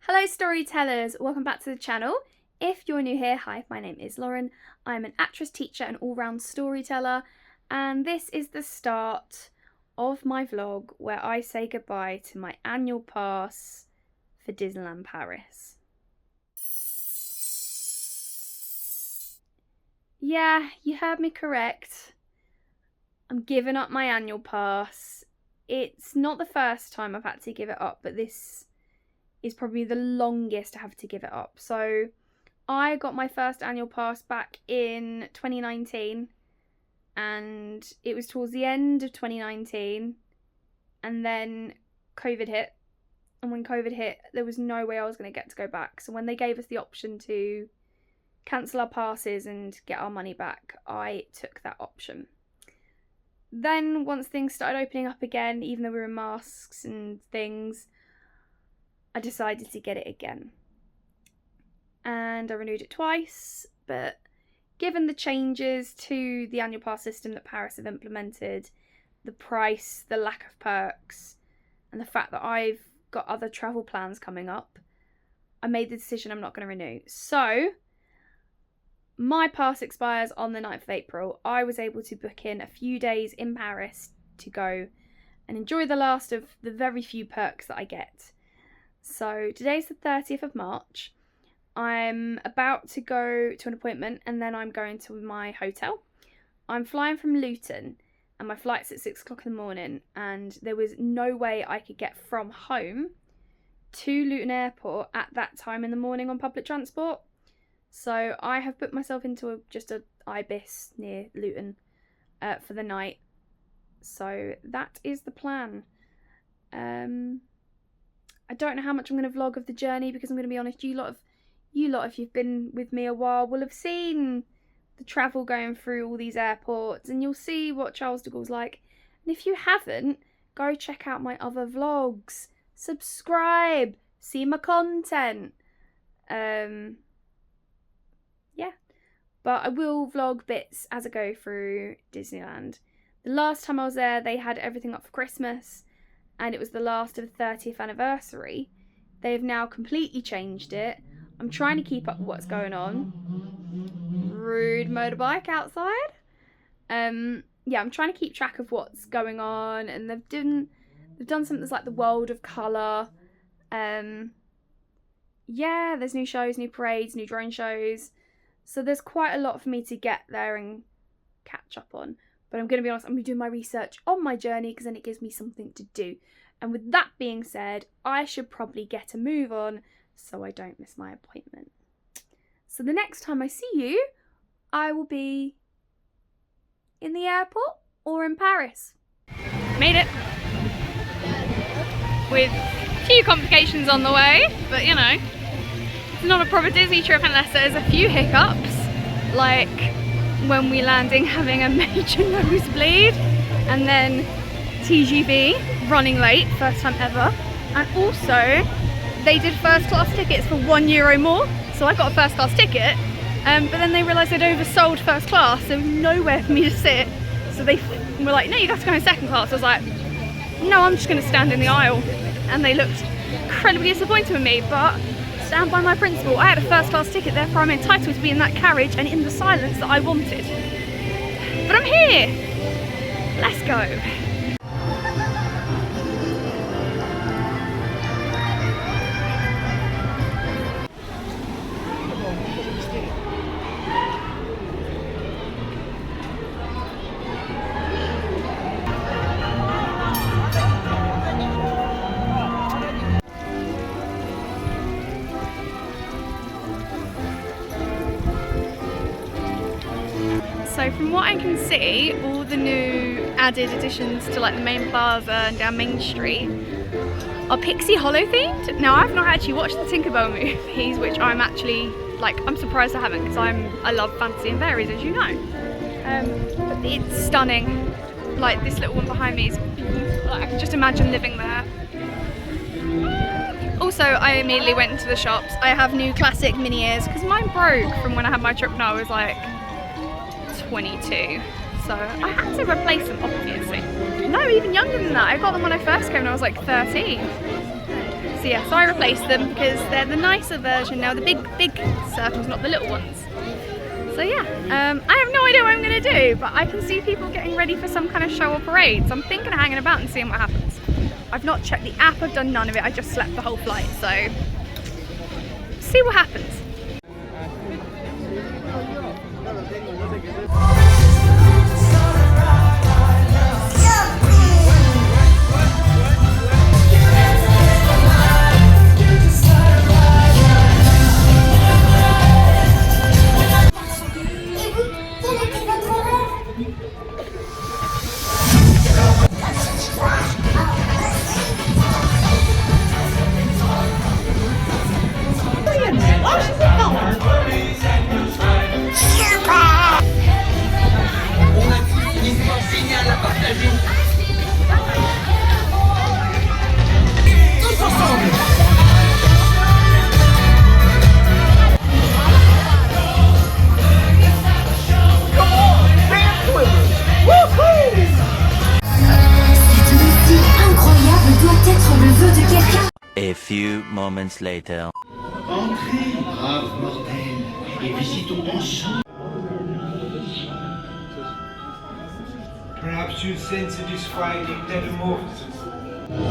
Hello storytellers, welcome back to the channel. If you're new here, hi, my name is Lauren. I'm an actress, teacher and all-round storyteller, and this is the start of my vlog where I say goodbye to my annual pass for Disneyland Paris. Yeah, you heard me correct. I'm giving up my annual pass. It's not the first time I've had to give it up, but this is probably the longest I have to give it up. So I got my first annual pass back in 2019, and it was towards the end of 2019, and then COVID hit. And when COVID hit, there was no way I was going to get to go back. So when they gave us the option to cancel our passes and get our money back, I took that option. Then once things started opening up again, even though we were in masks and things, I decided to get it again. And I renewed it twice, but given the changes to the annual pass system that Paris have implemented, the price, the lack of perks, and the fact that I've got other travel plans coming up, I made the decision I'm not going to renew. So my pass expires on the 9th of April. I was able to book in a few days in Paris to go and enjoy the last of the very few perks that I get. So today's the 30th of March. I'm about to go to an appointment and then I'm going to my hotel. I'm flying from Luton and my flight's at 6 o'clock in the morning, and there was no way I could get from home to Luton Airport at that time in the morning on public transport. So I have booked myself into just a Ibis near Luton for the night. So that is the plan. I don't know how much I'm going to vlog of the journey, because I'm going to be honest, you lot, if you've been with me a while, will have seen the travel going through all these airports, and you'll see what Charles de Gaulle's like. And if you haven't, go check out my other vlogs. Subscribe, see my content. Yeah, but I will vlog bits as I go through Disneyland. The last time I was there, they had everything up for Christmas, and it was the last of the 30th anniversary. They have now completely changed it. I'm trying to keep up with what's going on. Rude motorbike outside. Yeah, I'm trying to keep track of what's going on, and they've done something that's like the World of Colour. Yeah, there's new shows, new parades, new drone shows. So there's quite a lot for me to get there and catch up on. But I'm going to be honest, I'm going to do my research on my journey, because then it gives me something to do. And with that being said, I should probably get a move on so I don't miss my appointment. So the next time I see you, I will be in the airport or in Paris. Made it. With a few complications on the way, but you know, it's not a proper Disney trip unless there's a few hiccups, like when we landing having a major nosebleed, and then TGV running late, first time ever. And also they did first class tickets for €1 more, so I got a first class ticket, but then they realised they'd oversold first class, so nowhere for me to sit, so they were like, no, you have to go in second class. I was like, no, I'm just going to stand in the aisle, and they looked incredibly disappointed with me, but stand by my principle. I had a first class ticket, therefore I'm entitled to be in that carriage and in the silence that I wanted. But I'm here! Let's go! So from what I can see, all the new added additions to like the main plaza and down Main Street are Pixie Hollow themed. Now I've not actually watched the Tinkerbell movies, which I'm actually like, I'm surprised I haven't, because I love fantasy and fairies, as you know. But it's stunning. Like this little one behind me is beautiful. Like, I can just imagine living there. Also, I immediately went into the shops. I have new classic mini ears because mine broke from when I had my trip when I was like 22, so I had to replace them, obviously. No, even younger than that. I got them when I first came and I was like 13. So yeah, so I replaced them because they're the nicer version now, the big circles, not the little ones. So yeah, I have no idea what I'm going to do, but I can see people getting ready for some kind of show or parade, so I'm thinking of hanging about and seeing what happens. I've not checked the app, I've done none of it, I just slept the whole flight, so see what happens. A few moments later. Entrez, braves mortels, et visitons ensemble. Perhaps you'll sense a disquieting metamorphosis.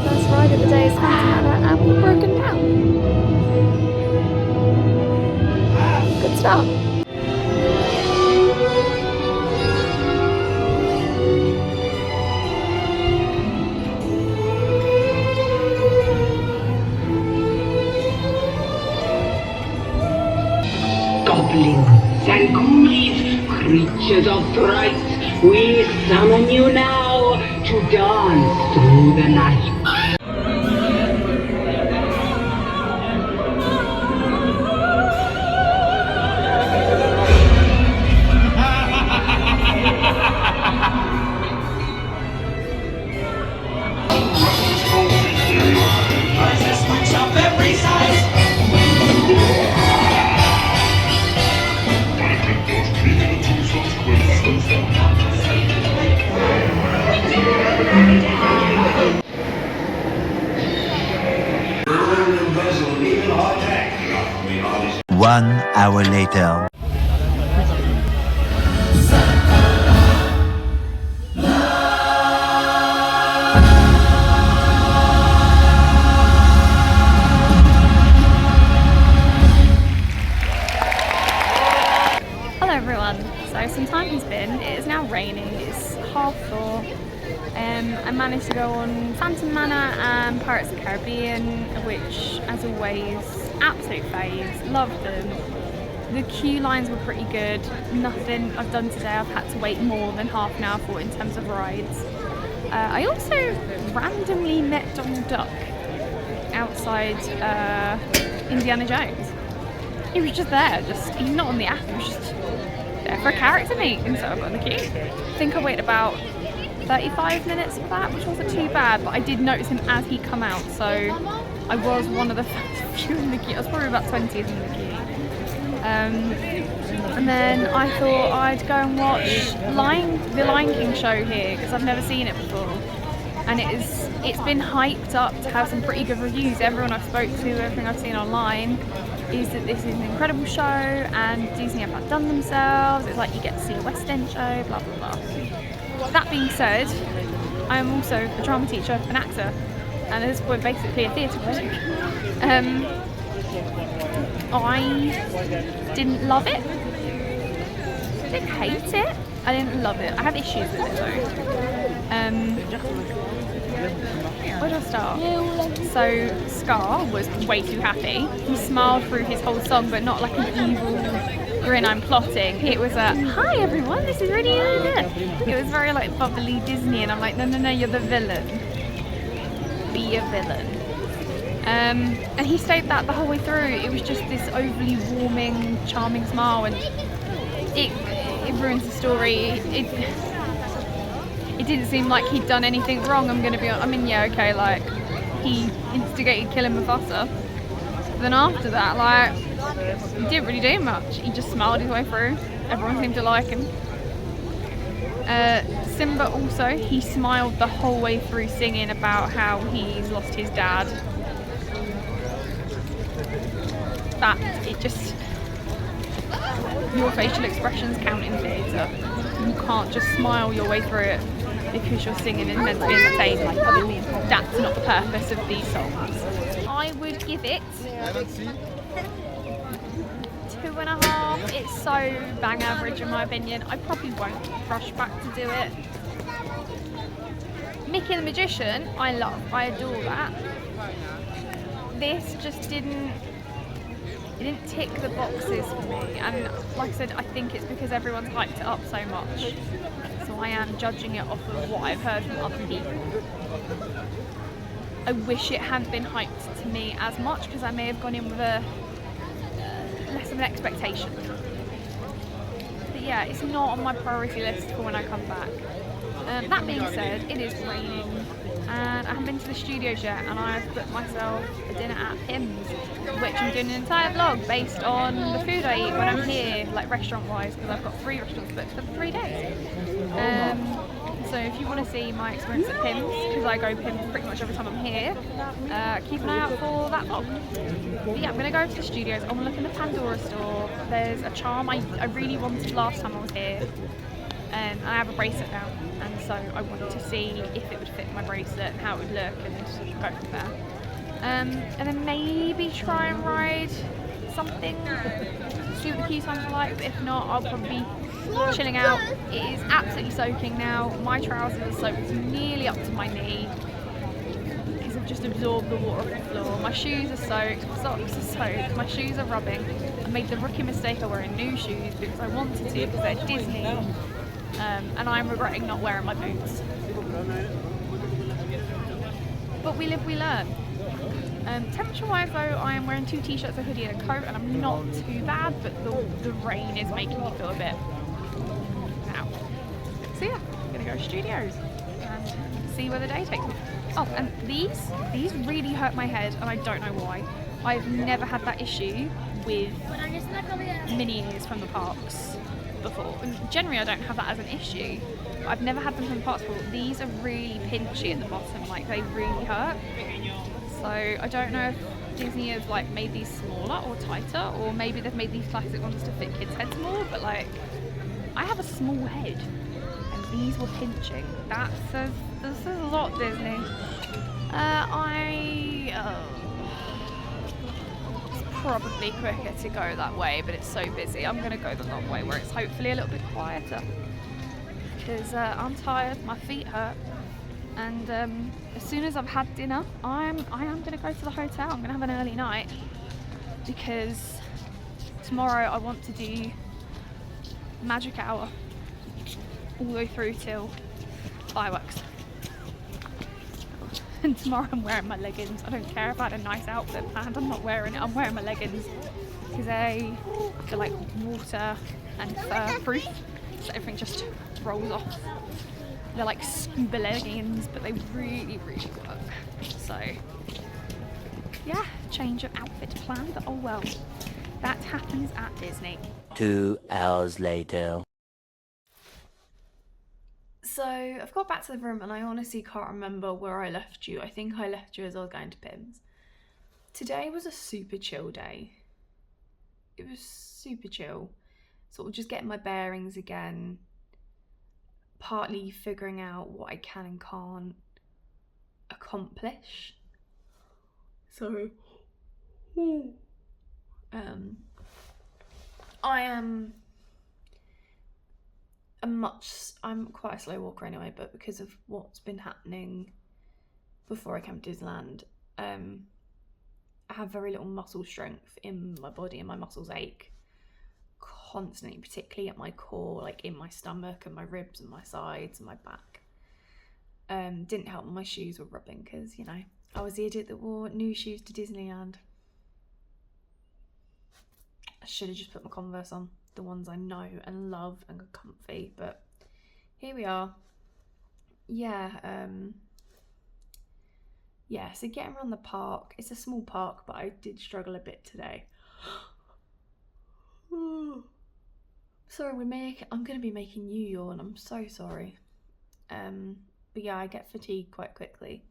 First ride of the day is Phantom Manor and we've broken down. Good start. Goblins and ghoulies, creatures of fright, we summon you now to dance through the night. One hour later. Hello everyone, so some time has been, it is now raining, it's 4:30. I managed to go on Phantom Manor and Pirates of the Caribbean, which as always, absolute faves, loved them. The queue lines were pretty good, nothing I've done today I've had to wait more than half an hour for in terms of rides. I also randomly met Donald Duck outside Indiana Jones. He was just there, he's not on the app, he was just there for a character meet, and so I got in the queue. I think I waited about 35 minutes for that, which wasn't too bad, but I did notice him as he come out, so I was one of the first few in the queue. I was probably about 20th in the queue. And then I thought I'd go and watch the Lion King show here, because I've never seen it before. And it's been hyped up to have some pretty good reviews. Everyone I've spoke to, everything I've seen online, is that this is an incredible show and Disney have outdone themselves. It's like you get to see a West End show, blah blah blah. That being said, I am also a drama teacher, an actor, and at this point basically a theatre critic. I didn't love it. I didn't hate it. I didn't love it. I have issues with it though. Where do I start? So Scar was way too happy. He smiled through his whole song, but not like an evil grin, I'm plotting. It was a, hi everyone, this is really good. It was very like bubbly Disney, and I'm like, no, you're the villain. Be a villain. And he stayed that the whole way through. It was just this overly warming, charming smile, and it ruins the story. It didn't seem like he'd done anything wrong. I mean, yeah, okay, like he instigated killing Mufasa. But then after that, like, he didn't really do much. He just smiled his way through. Everyone seemed to like him. Simba also, he smiled the whole way through singing about how he's lost his dad. fact, it just, your facial expressions count in theatre. You can't just smile your way through it because you're singing and meant to be entertained. Like, that's not the purpose of these songs. I would give it 2.5. It's so bang average in my opinion. I probably won't rush back to do it. Mickey the Magician, I love, I adore that. This just didn't tick the boxes for me, and like I said, I think it's because everyone's hyped it up so much, so I am judging it off of what I've heard from other people. I wish it hadn't been hyped to me as much, because I may have gone in with a less of an expectation. But yeah, it's not on my priority list for when I come back. That being said, it is raining and I haven't been to the studios yet, and I've booked myself a dinner at Pim's, which I'm doing an entire vlog based on the food I eat when I'm here, like restaurant wise, because I've got 3 restaurants booked for the 3 days. So if you want to see my experience at Pim's, because I go Pim's pretty much every time I'm here, keep an eye out for that vlog. But yeah, I'm going to go to the studios. I want to look in the Pandora store. There's a charm I really wanted last time I was here. I have a bracelet now, and so I wanted to see if it would fit my bracelet and how it would look, and go from there. And then maybe try and ride something, see what the queue times are like, but if not, I'll probably be chilling out. It is absolutely soaking now. My trousers are soaked nearly up to my knee, because I've just absorbed the water off the floor. My shoes are soaked, my socks are soaked, my shoes are rubbing. I made the rookie mistake of wearing new shoes because I wanted to, because they're Disney. And I'm regretting not wearing my boots. But we live, we learn. Temperature wise though, I am wearing 2 t-shirts, a hoodie and a coat, and I'm not too bad, but the rain is making me feel a bit now. So yeah, I'm gonna go to studios and see where the day takes me. Oh, and these really hurt my head, and I don't know why. I've never had that issue with mini ears from the parks before. And generally I don't have that as an issue, but I've never had them from the parks before. These are really pinchy at the bottom, like they really hurt. So I don't know if Disney has like made these smaller or tighter, or maybe they've made these plastic ones to fit kids' heads more, but like, I have a small head and these were pinching. That says a lot, Disney. Probably quicker to go that way, but it's so busy. I'm gonna go the long way where it's hopefully a little bit quieter, because I'm tired, my feet hurt, and as soon as I've had dinner, I am gonna go to the hotel. I'm gonna have an early night, because tomorrow I want to do magic hour all the way through till fireworks. And tomorrow I'm wearing my leggings. I don't care if I had a nice outfit planned, I'm not wearing it. I'm wearing my leggings because they're like water and fur proof, so everything just rolls off. They're like scuba leggings, but they really, really work. So yeah, change of outfit planned, but oh well. That happens at Disney. 2 hours later. So I've got back to the room and I honestly can't remember where I left you. I think I left you as I was going to Pim's. Today was a super chill day. It was super chill. Sort of just getting my bearings again. Partly figuring out what I can and can't accomplish. So I'm quite a slow walker anyway, but because of what's been happening before I came to Disneyland, I have very little muscle strength in my body, and my muscles ache constantly, particularly at my core, like in my stomach and my ribs and my sides and my back. Didn't help my shoes were rubbing, because, you know, I was the idiot that wore new shoes to Disneyland. I should have just put my Converse on, the ones I know and love and are comfy, but here we are. Yeah, so getting around the park, it's a small park, but I did struggle a bit today. Sorry, I'm gonna be making you yawn, I'm so sorry. But yeah, I get fatigued quite quickly.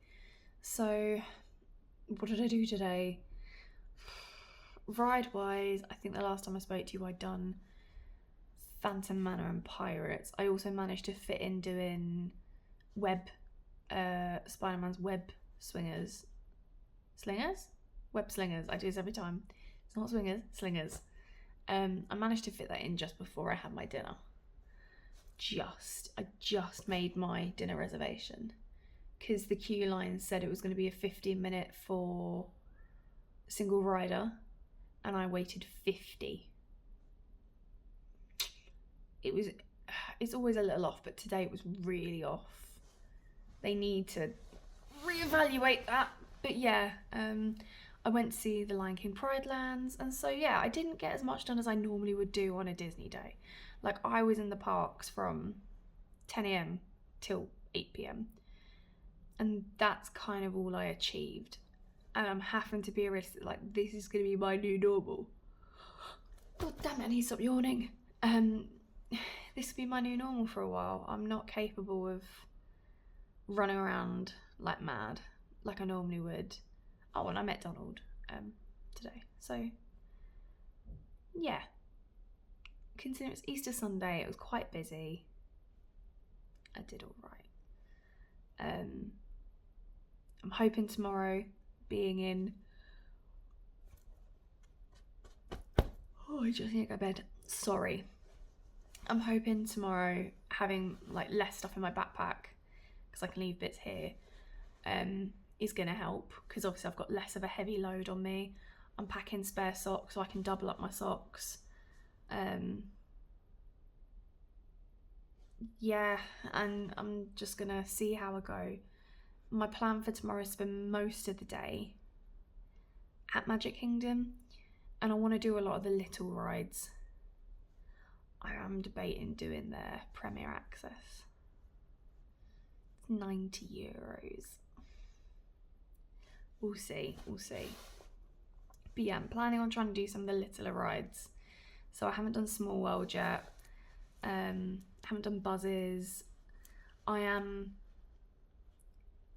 So what did I do today? ride-wise, I think the last time I spoke to you, I'd done Phantom Manor and Pirates. I also managed to fit in doing Spider-Man's web swingers. Slingers? Web slingers. I do this every time. It's not swingers, slingers. I managed to fit that in just before I had my dinner. I just made my dinner reservation because the queue line said it was going to be a 15-minute for single rider, and I waited 50. It's always a little off, but today it was really off. They need to reevaluate that. But yeah, I went to see The Lion King Pride Lands, and so yeah, I didn't get as much done as I normally would do on a Disney day. Like, I was in the parks from 10 a.m. till 8 p.m. and that's kind of all I achieved. And I'm having to be realistic, like, this is going to be my new normal. God damn it, I need to stop yawning. This will be my new normal for a while. I'm not capable of running around like mad, like I normally would. Oh, and I met Donald today. So, yeah. Considering it's Easter Sunday, it was quite busy. I did all right. I'm hoping tomorrow, being in... Oh, I just need to go to bed. Sorry. I'm hoping tomorrow having like less stuff in my backpack, because I can leave bits here, is going to help, because obviously I've got less of a heavy load on me. I'm packing spare socks so I can double up my socks. Yeah, and I'm just going to see how I go. My plan for tomorrow is to spend most of the day at Magic Kingdom, and I want to do a lot of the little rides. I am debating doing their Premier Access. It's €90. We'll see. But yeah, I'm planning on trying to do some of the littler rides. So I haven't done Small World yet. Haven't done Buzzes. I am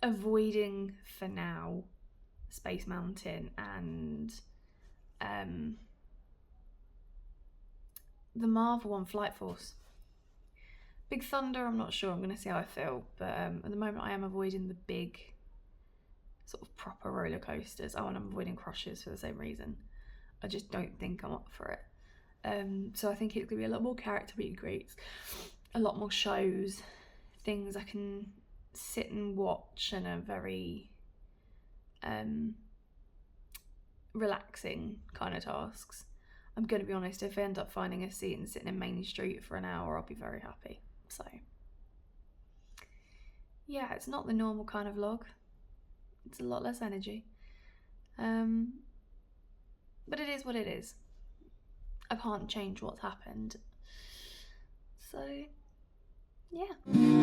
avoiding, for now, Space Mountain and the Marvel one, Flight Force. Big Thunder, I'm not sure. I'm going to see how I feel. But at the moment, I am avoiding the big sort of proper roller coasters. Oh, and I'm avoiding Crushers for the same reason. I just don't think I'm up for it. So I think it's going to be a lot more character meet and greets, a lot more shows, things I can sit and watch, and a very relaxing kind of tasks. I'm going to be honest, if I end up finding a seat and sitting in Main Street for an hour, I'll be very happy. So, yeah, it's not the normal kind of vlog. It's a lot less energy. But it is what it is. I can't change what's happened. So, yeah.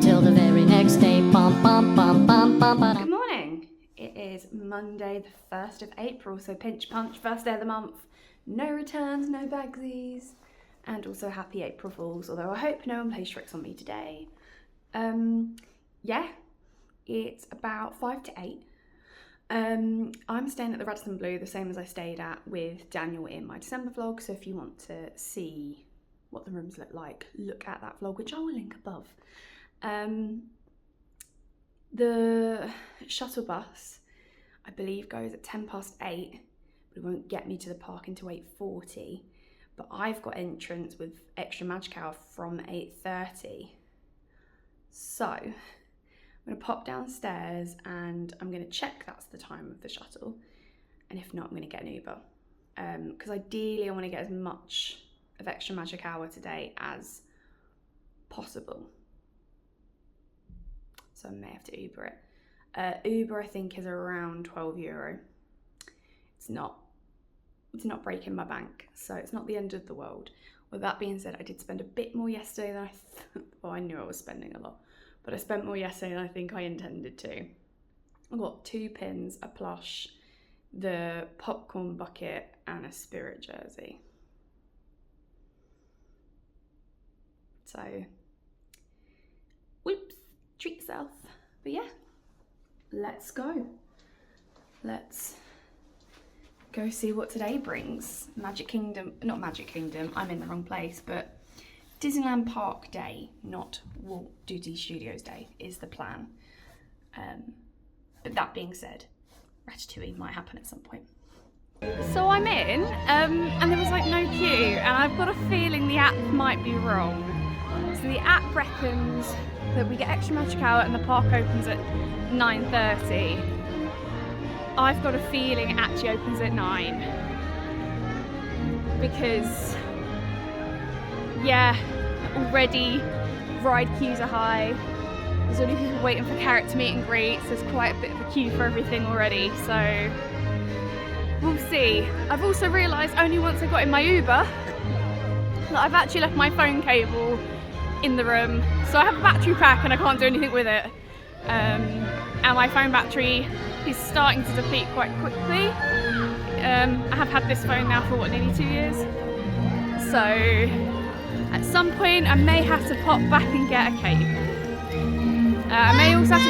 Till the very next day. Bum, bum, bum, bum, bum, bum. Good morning. It is Monday the 1st of April, so pinch punch, first day of the month. No returns, no bagsies, and also happy April Fools, although I hope no one plays tricks on me today. Yeah, it's about 5 to 8. I'm staying at the Radisson Blu, the same as I stayed at with Daniel in my December vlog, so if you want to see what the rooms look like, look at that vlog, which I will link above. The shuttle bus, I believe, goes at 8:10, but it won't get me to the park until 8:40. But I've got entrance with extra magic hour from 8:30. So I'm going to pop downstairs and I'm going to check that's the time of the shuttle. And if not, I'm going to get an Uber. Because ideally I want to get as much of extra magic hour today as possible. So I may have to Uber it. Uber, I think, is around €12. It's not breaking my bank, so it's not the end of the world. With that being said, I did spend a bit more yesterday than well, I knew I was spending a lot, but I spent more yesterday than I think I intended to. I got 2 pins, a plush, the popcorn bucket, and a Spirit jersey. So, whoops, treat yourself. But yeah, let's go. Let's go see what today brings. Magic Kingdom, not Magic Kingdom, I'm in the wrong place, but Disneyland Park Day, not Walt Disney Studios Day, is the plan. But that being said, Ratatouille might happen at some point. So I'm in, and there was like no queue, and I've got a feeling the app might be wrong. So the app reckons that we get extra magic hour and the park opens at 9:30. I've got a feeling it actually opens at 9. Because, yeah, already ride queues are high. There's only people waiting for character meet and greets. There's quite a bit of a queue for everything already, so we'll see. I've also realised only once I got in my Uber that I've actually left my phone cable in the room. So I have a battery pack and I can't do anything with it. And my phone battery is starting to deplete quite quickly. I have had this phone now for what, nearly 2 years? So at some point I may have to pop back and get a cable. I may also have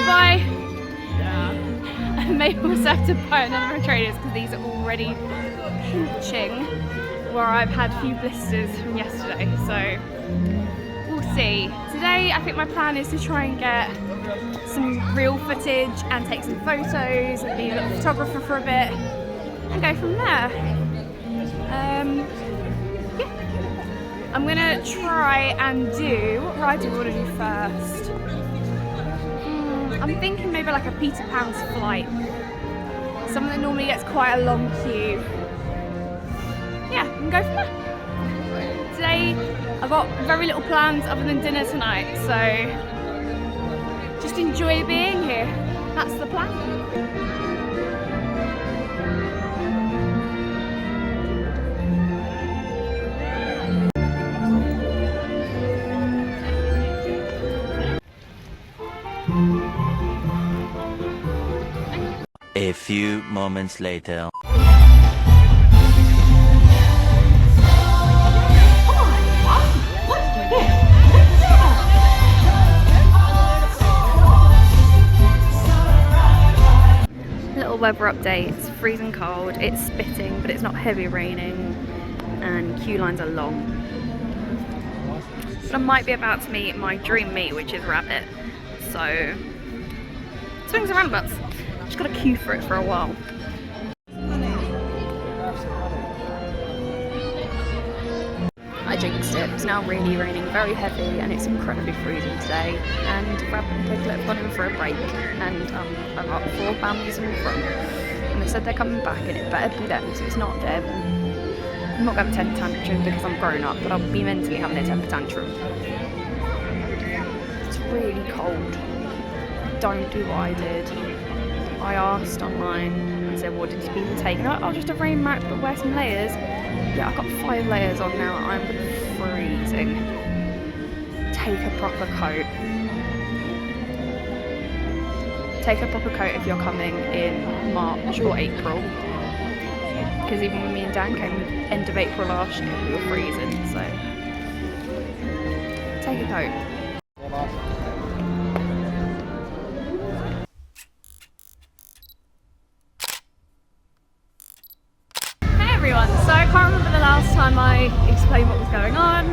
to buy another pair of trainers because these are already pinching where I've had a few blisters from yesterday, so we'll see. Today I think my plan is to try and get some real footage and take some photos and be a little photographer for a bit and go from there. Yeah. I'm gonna try and do, what ride do I want to do first? I'm thinking maybe like a Peter Pan's Flight. Something that normally gets quite a long queue. Yeah, we can go from there. Today, I've got very little plans other than dinner tonight, so just enjoy being here. That's the plan. A few moments later. Little weather update, it's freezing cold, it's spitting, but it's not heavy raining, and queue lines are long. But I might be about to meet my dream meet, which is rabbit, so swings and roundabouts. Just got to queue for it for a while. I jinxed it. It's now really raining, very heavy, and it's incredibly freezing today. And Rabbit and Piglet have gone in for a break, and I've got 4 families in front. And they said they're coming back, and it better be them, so it's not them. I'm not going to have a temper tantrum because I'm grown up, but I'll be mentally having a temper tantrum. It's really cold. Don't do what I did. I asked online and said, what did people take? And I'll just a rain mat but wear some layers. Yeah, I've got 5 layers on now. I'm freezing. Take a proper coat. Take a proper coat if you're coming in March or April. Because even when me and Dan came end of April last year, we were freezing, so take a coat. So I can't remember the last time I explained what was going on.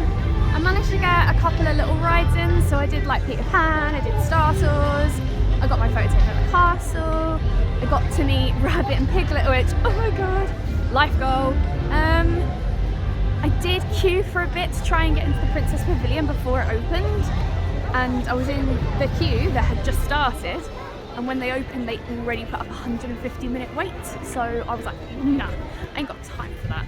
I managed to get a couple of little rides in, so I did like Peter Pan, I did Star Tours, I got my photo taken at the castle, I got to meet Rabbit and Piglet, which, oh my god, life goal. I did queue for a bit to try and get into the Princess Pavilion before it opened, and I was in the queue that had just started. And when they opened, they already put up a 150-minute wait. So I was like, nah, I ain't got time for that.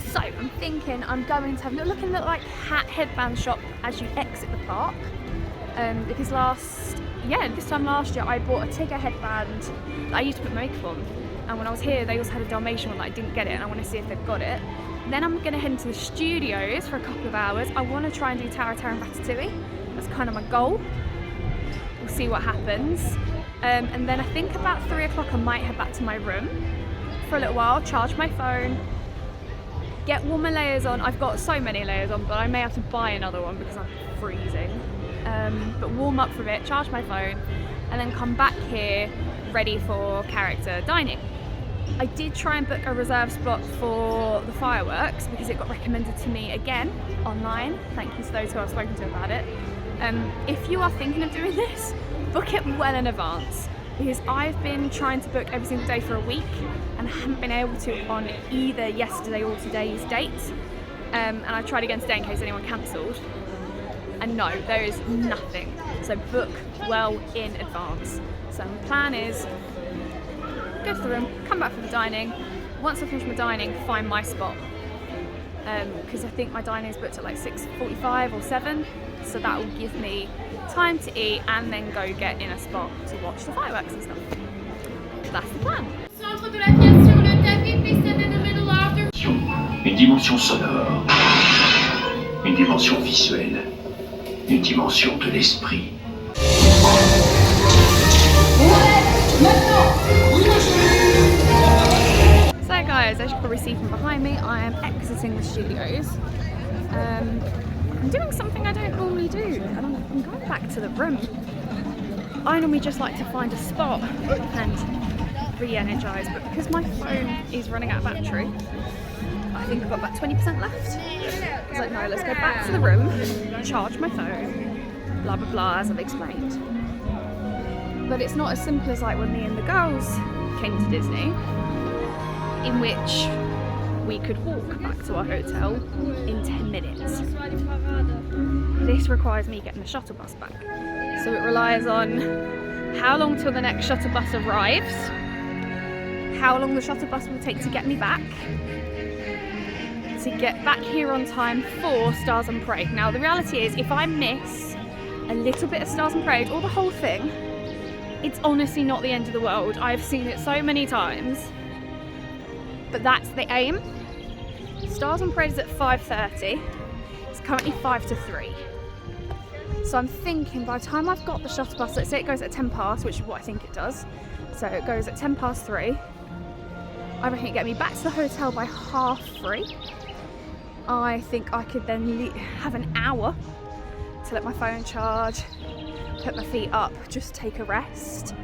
So I'm thinking I'm going to have a look in the like headband shop as you exit the park. Because this time last year, I bought a Tigger headband that I used to put makeup on. And when I was here, they also had a Dalmatian one that I didn't get it, and I want to see if they've got it. Then I'm going to head into the studios for a couple of hours. I want to try and do Tower and Ratatouille. That's kind of my goal. We'll see what happens. And then I think about 3 o'clock I might head back to my room for a little while, charge my phone, get warmer layers on. I've got so many layers on, but I may have to buy another one because I'm freezing. But warm up for a bit, charge my phone, and then come back here ready for character dining. I did try and book a reserve spot for the fireworks because it got recommended to me again online. Thank you to those who I've spoken to about it. If you are thinking of doing this, book it well in advance, because I've been trying to book every single day for a week and haven't been able to on either yesterday or today's date. And I tried again today in case anyone cancelled. And no, there is nothing. So book well in advance. So my plan is go to the room, come back for the dining. Once I finish my dining, find my spot. Because I think my dining is booked at like 6:45 or 7. So that will give me time to eat and then go get in a spot to watch the fireworks and stuff. That's the plan. Centre de la pièce sur le tapis, please stand in the middle after. Une dimension sonore, une dimension visuelle, une dimension de l'esprit. So guys, as you can probably see from behind me, I am exiting the studios. I'm doing something I don't normally do, and I'm going back to the room. I normally just like to find a spot and re-energise, but because my phone is running out of battery, I think I've got about 20% left. I was like, no, let's go back to the room, charge my phone, blah blah blah, as I've explained. But it's not as simple as like when me and the girls came to Disney, in which we could walk back to our hotel in 10 minutes. This requires me getting the shuttle bus back. So it relies on how long till the next shuttle bus arrives, how long the shuttle bus will take to get me back, to get back here on time for Stars on Parade. Now the reality is, if I miss a little bit of Stars on Parade or the whole thing, it's honestly not the end of the world. I've seen it so many times. But that's the aim. Stars on Parade is at 5:30. It's currently 5 to 3. So I'm thinking by the time I've got the shuttle bus, let's say it goes at 10 past, which is what I think it does. So it goes at 10 past 3. I reckon it get me back to the hotel by 3:30. I think I could then have an hour to let my phone charge, put my feet up, just take a rest.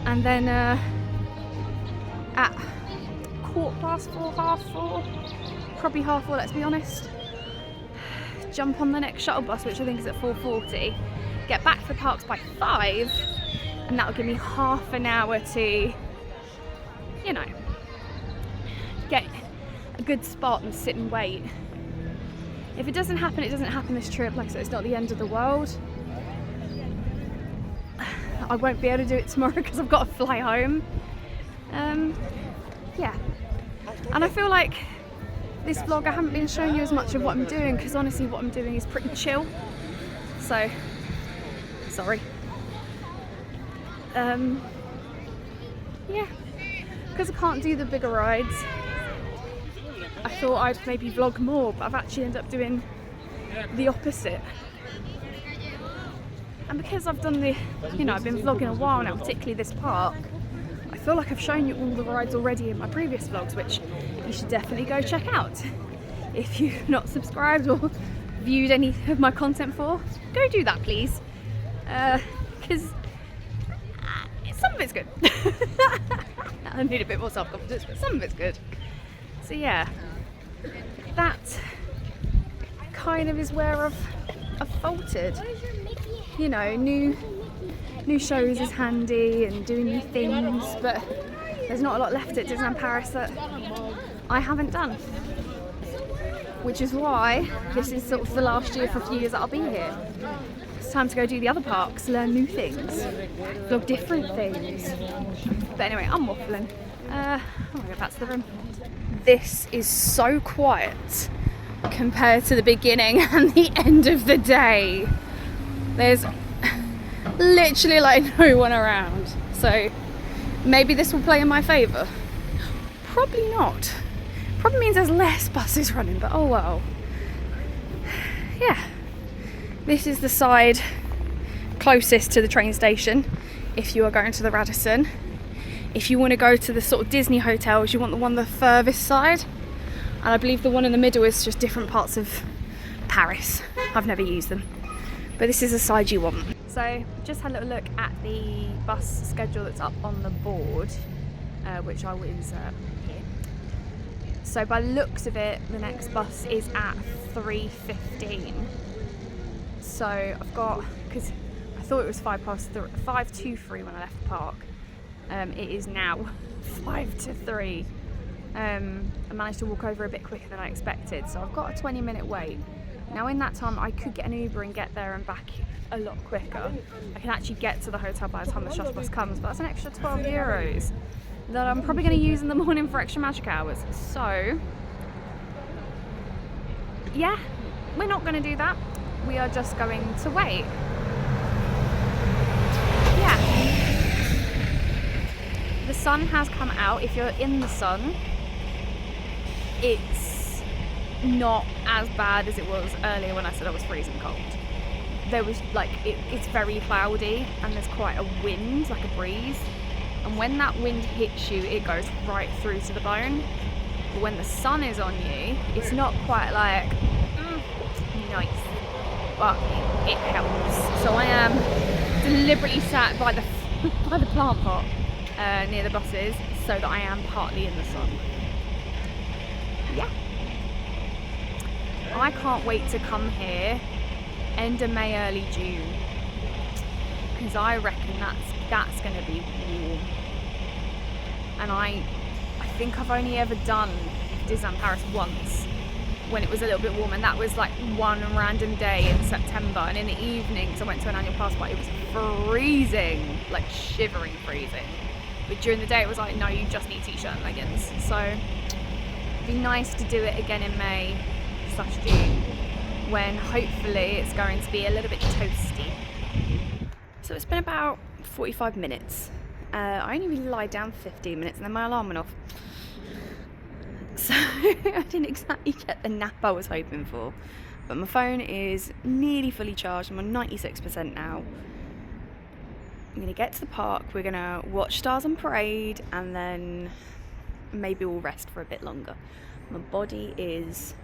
And then at 4:15, 4:30, probably 4:30, let's be honest, jump on the next shuttle bus, which I think is at 4:40, get back to the parks by 5, and that'll give me half an hour to, you know, get a good spot and sit and wait. If it doesn't happen, it doesn't happen this trip. Like I said, it's not the end of the world. I won't be able to do it tomorrow because I've got to fly home. Yeah. And I feel like this vlog, I haven't been showing you as much of what I'm doing, because honestly what I'm doing is pretty chill. So, sorry. Yeah, because I can't do the bigger rides, I thought I'd maybe vlog more, but I've actually ended up doing the opposite. And because I've done the, you know, I've been vlogging a while now, particularly this park, I feel like I've shown you all the rides already in my previous vlogs, which you should definitely go check out. If you've not subscribed or viewed any of my content before, go do that please. Because some of it's good. I need a bit more self-confidence, but some of it's good. So yeah, that kind of is where I've faltered. You know, new shows is handy and doing new things, but there's not a lot left at Disneyland Paris that I haven't done. Which is why this is sort of the last year for a few years that I'll be here. It's time to go do the other parks, learn new things, vlog different things. But anyway, I'm waffling. I'm gonna go back to the room. This is so quiet compared to the beginning and the end of the day. There's literally like no one around. So maybe this will play in my favour. Probably not. Probably means there's less buses running, but oh well. Yeah. This is the side closest to the train station if you are going to the Radisson. If you want to go to the sort of Disney hotels, you want the one the furthest side. And I believe the one in the middle is just different parts of Paris. I've never used them. But this is the side you want. So just had a little look at the bus schedule that's up on the board. which I will insert here. So by the looks of it, the next bus is at 3:15. So I've got, because I thought it was 5:03 when I left the park. It is now 2:55. I managed to walk over a bit quicker than I expected, so I've got a 20-minute wait. Now in that time I could get an Uber and get there and back a lot quicker. I can actually get to the hotel by the time the shuttle bus comes, but that's an extra €12 that I'm probably going to use in the morning for extra magic hours. So yeah, we're not going to do that. We are just going to wait. Yeah. The sun has come out. If you're in the sun, it's not as bad as it was earlier when I said I was freezing cold. There was like, it's very cloudy and there's quite a wind, like a breeze. And when that wind hits you, it goes right through to the bone. But when the sun is on you, it's not quite like, nice, but it helps. So I am deliberately sat by the by the plant pot near the buses so that I am partly in the sun. Yeah. I can't wait to come here end of May, early June, because I reckon that's going to be warm. And I think I've only ever done Disneyland Paris once when it was a little bit warm, and that was like one random day in September, and in the evenings I went to an annual pass party. It was freezing, like shivering freezing, but during the day it was like, no, you just need t-shirt and leggings. So it'd be nice to do it again in May/June, when hopefully it's going to be a little bit toasty. So it's been about 45 minutes. I only really lied down for 15 minutes and then my alarm went off. So I didn't exactly get the nap I was hoping for. But my phone is nearly fully charged. I'm on 96% now. I'm going to get to the park. We're going to watch Stars on Parade and then maybe we'll rest for a bit longer. My body is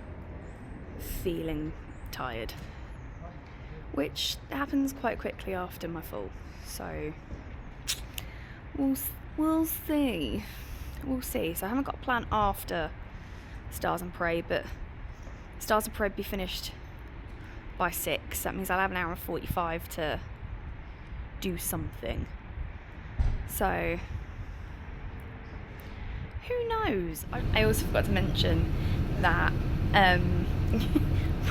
feeling tired, which happens quite quickly after my fall. So we'll see. We'll see. So I haven't got a plan after Stars on Parade, but Stars on Parade will be finished by 6. That means I'll have an hour and 45 to do something. So who knows? I also forgot to mention that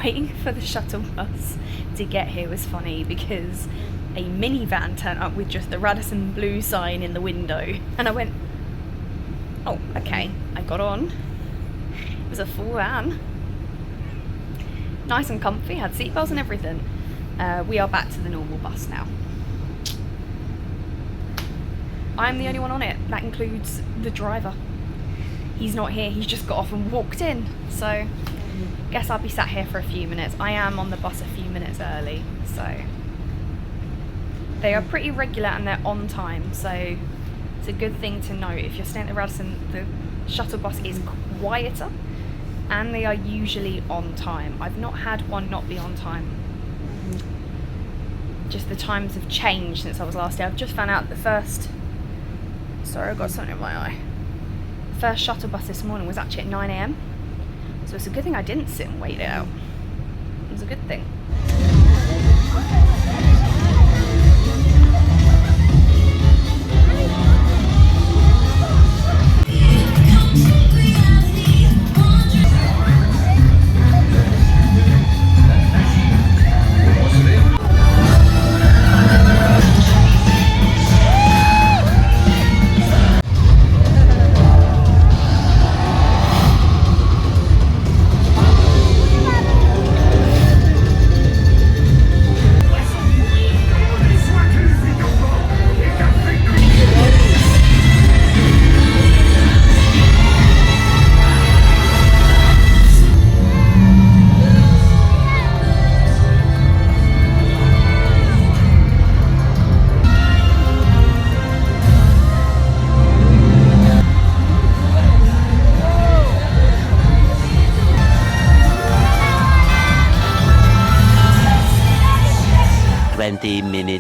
waiting for the shuttle bus to get here was funny because a minivan turned up with just the Radisson Blue sign in the window, and I went, oh, okay. I got on. It was a full van, nice and comfy, had seatbelts and everything. We are back to the normal bus now. I'm the only one on it. That includes the driver. He's not here, he's just got off and walked in. So guess I'll be sat here for a few minutes. I am on the bus a few minutes early, so they are pretty regular and they're on time, so it's a good thing to note. If you're staying at Radisson, the shuttle bus is quieter and they are usually on time. I've not had one not be on time. Just the times have changed since I was last here. I've just found out the first, sorry, I got something in my eye. The first shuttle bus this morning was actually at 9 AM. So it's a good thing I didn't sit and wait it out. It was a good thing.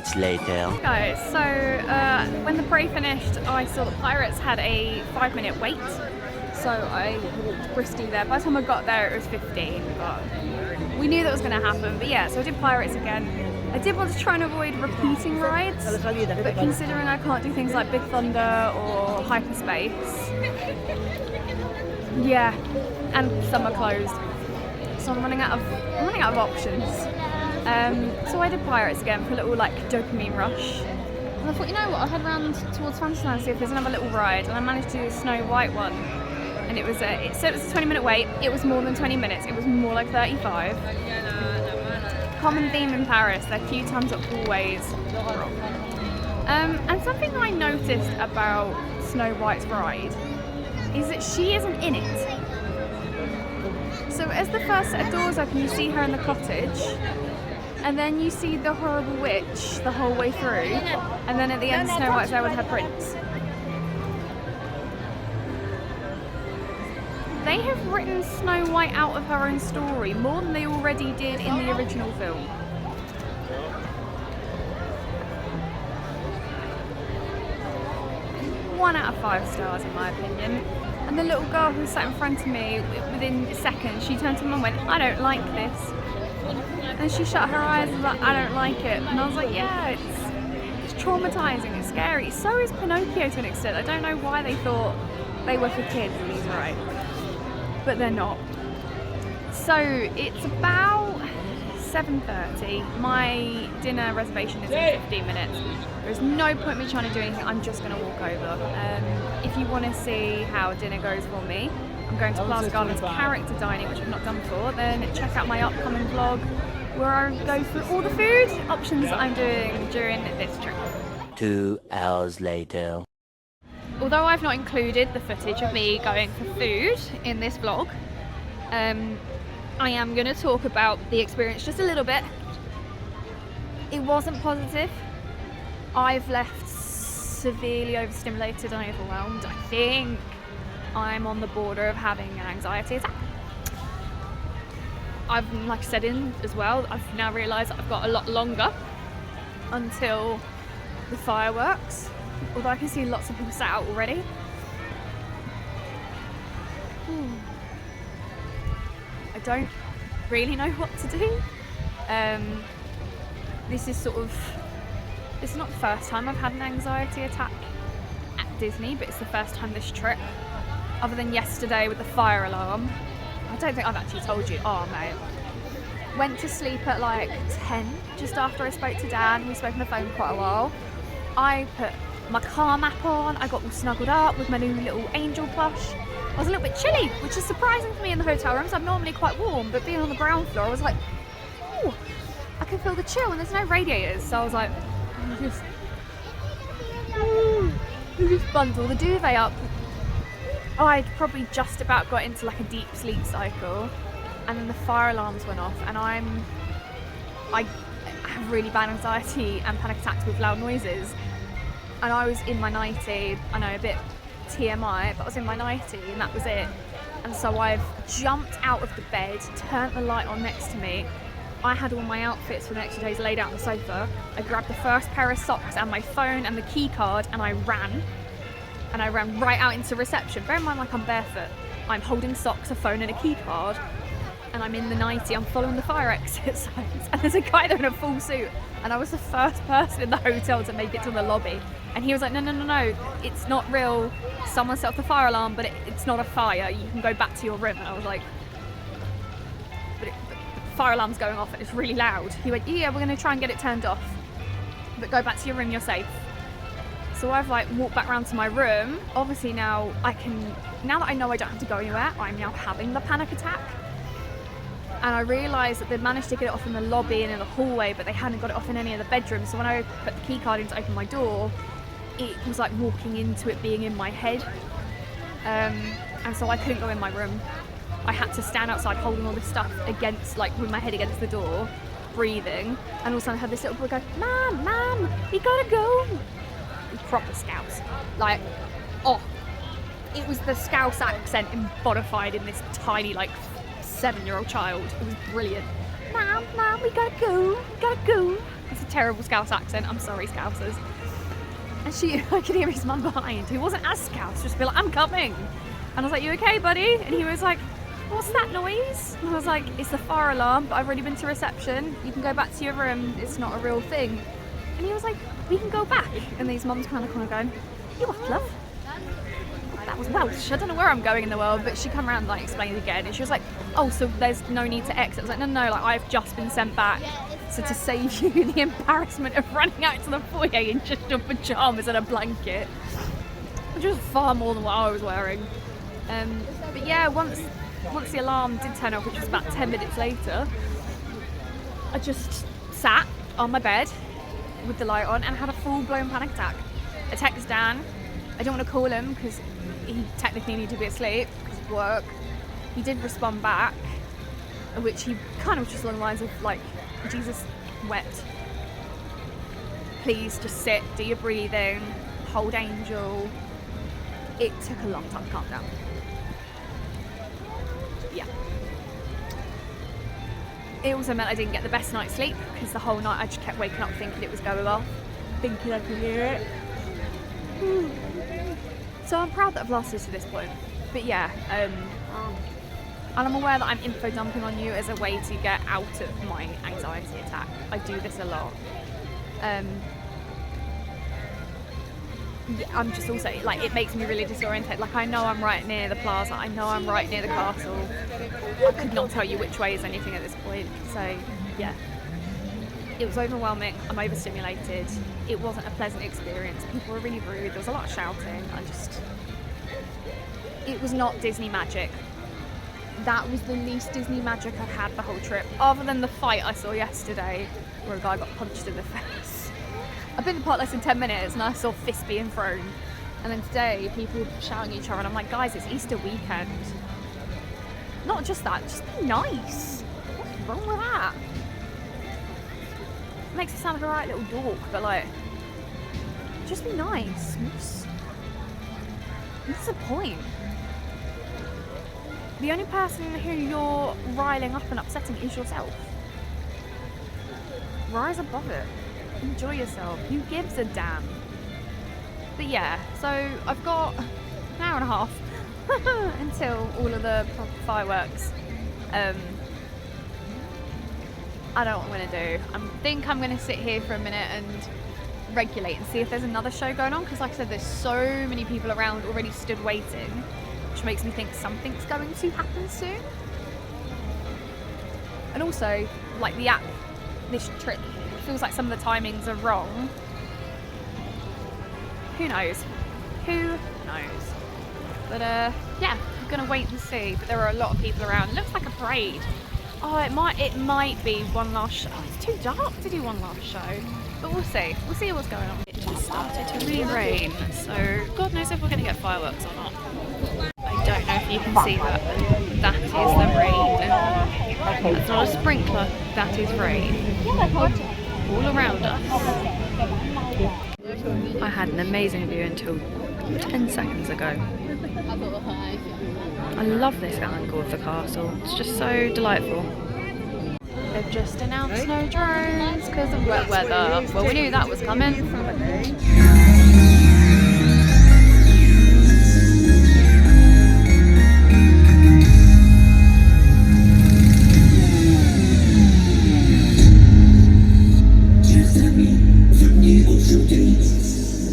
minutes later. Guys, so when the parade finished, I saw the Pirates had a 5-minute wait. So I walked briskly there. By the time I got there, it was 15, but we knew that was going to happen. But yeah, so I did Pirates again. I did want to try and avoid repeating rides, but considering I can't do things like Big Thunder or Hyperspace, yeah, and some are closed, so I'm running out of options. So I did Pirates again for a little like dopamine rush. And I thought, you know what, I'll head around towards Fantasyland and see if there's another little ride. And I managed to do the Snow White one. And it said it was a 20-minute wait. It was more than 20 minutes. It was more like 35. Common theme in Paris. Their queue times are always wrong. And something I noticed about Snow White's ride is that she isn't in it. So as the first set of doors open, you see her in the cottage. And then you see the horrible witch the whole way through. And then at the end, Snow White's there with her prince. They have written Snow White out of her own story more than they already did in the original film. One out of 5 stars in my opinion. And the little girl who sat in front of me, within seconds, she turned to me and went, "I don't like this." And she shut her eyes and was like, "I don't like it." And I was like, yeah, it's traumatizing, it's scary. So is Pinocchio to an extent. I don't know why they thought they were for kids, and he's right. But they're not. So it's about 7:30. My dinner reservation is in 15 minutes. There's no point in me trying to do anything. I'm just going to walk over. If you want to see how dinner goes for me, I'm going to Plaza Gardens character dining, which I've not done before. Then check out my upcoming vlog where I go through all the food options that I'm doing during this trip. 2 hours later. Although I've not included the footage of me going for food in this vlog, I am going to talk about the experience just a little bit. It wasn't positive. I've left severely overstimulated and overwhelmed. I think I'm on the border of having an anxiety attack. I've, like I said in as well, I've now realised that I've got a lot longer until the fireworks. Although I can see lots of people sat out already. I don't really know what to do. This is not the first time I've had an anxiety attack at Disney, but it's the first time this trip. Other than yesterday with the fire alarm. I don't think I've actually told you. Oh mate. Went to sleep at like 10, just after I spoke to Dan. We spoke on the phone quite a while. I put my calm app on, I got all snuggled up with my new little angel plush. I was a little bit chilly, which is surprising for me in the hotel rooms. I'm normally quite warm, but being on the ground floor, I was like, oh, I can feel the chill and there's no radiators. So I was like, just bundle the duvet up. I'd probably just about got into like a deep sleep cycle, and then the fire alarms went off, and I have really bad anxiety and panic attacks with loud noises. And I was in my nightie, I know, a bit TMI, but I was in my nightie and that was it. And so I've jumped out of the bed, turned the light on next to me. I had all my outfits for the next few days laid out on the sofa. I grabbed the first pair of socks and my phone and the key card, and I ran. And I ran right out into reception. Bear in mind, like, I'm barefoot. I'm holding socks, a phone and a key card. And I'm in the nightie, I'm following the fire exit signs. And there's a guy there in a full suit. And I was the first person in the hotel to make it to the lobby. And he was like, no, it's not real. Someone set off the fire alarm, but it's not a fire. You can go back to your room. And I was like, but the fire alarm's going off and it's really loud. He went, yeah, we're going to try and get it turned off. But go back to your room, you're safe. So I've like walked back around to my room. Obviously now that I know I don't have to go anywhere, I'm now having the panic attack. And I realised that they'd managed to get it off in the lobby and in the hallway, but they hadn't got it off in any of the bedrooms. So when I put the key card in to open my door, it was like walking into it being in my head. And so I couldn't go in my room. I had to stand outside holding all this stuff against, like with my head against the door, breathing. And all of a sudden I had this little boy go, Mum, we gotta go. Proper Scouse. Like, oh, it was the Scouse accent embodified in this tiny, like, 7-year-old child. It was brilliant. Mum, we gotta go. It's a terrible Scouse accent. I'm sorry, Scousers. And I could hear his mum behind, who wasn't as Scouse, just be like, I'm coming. And I was like, you okay, buddy? And he was like, what's that noise? And I was like, it's the fire alarm, but I've already been to reception. You can go back to your room. It's not a real thing. And he was like, we can go back. And his mum's kind of going, you what, love? That was Welsh. I don't know where I'm going in the world, but she come around and like explained it again, and she was like, oh, so there's no need to exit. I was like, no, like I've just been sent back. So to save you the embarrassment of running out to the foyer in just your pajamas and a blanket, which was far more than what I was wearing. But yeah, once the alarm did turn off, which was about 10 minutes later, I just sat on my bed with the light on and had a full-blown panic attack. I texted Dan. I didn't want to call him because he technically needed to be asleep because of work. He did respond back, which he kind of just along the lines of like, Jesus wept. Please just sit, do your breathing, hold Angel. It took a long time to calm down. Yeah. It also meant I didn't get the best night's sleep because the whole night I just kept waking up thinking it was going off, thinking I could hear it. So I'm proud that I've lasted to this point. But yeah, and I'm aware that I'm info dumping on you as a way to get out of my anxiety attack. I do this a lot. Yeah, I'm just also, like, it makes me really disoriented. Like, I know I'm right near the plaza, I know I'm right near the castle. I could not tell you which way is anything at this point. So yeah, it was overwhelming. I'm overstimulated. It wasn't a pleasant experience. People were really rude. There was a lot of shouting. It was not Disney magic. That was the least Disney magic I've had the whole trip, other than the fight I saw yesterday where a guy got punched in the face. I've been in the park less than 10 minutes and I saw fists being thrown. And then today, people shouting at each other, and I'm like, guys, it's Easter weekend. Not just that, just be nice. What's wrong with that? It makes it sound like a right little dork, but like, just be nice. What's the point? The only person who you're riling up and upsetting is yourself. Rise above it. Enjoy yourself. Who gives a damn? But yeah, so I've got an hour and a half until all of the fireworks. I don't know what I'm going to do. I think I'm going to sit here for a minute and regulate and see if there's another show going on, because like I said, there's so many people around already stood waiting, which makes me think something's going to happen soon. And also, like the app, this trip feels like some of the timings are wrong. Who knows? Who knows? But yeah, I'm gonna wait and see. But there are a lot of people around. It looks like a parade. Oh, it might be one last show. Oh, it's too dark to do one last show. But we'll see. We'll see what's going on. It just started to really rain, so God knows if we're gonna get fireworks or not. I don't know if you can see that. That is the rain. That's not a sprinkler. That is rain. All around us. I had an amazing view until 10 seconds ago. I love this angle of the castle. It's just so delightful. They've just announced no drones because of wet weather. Well, we knew that was coming.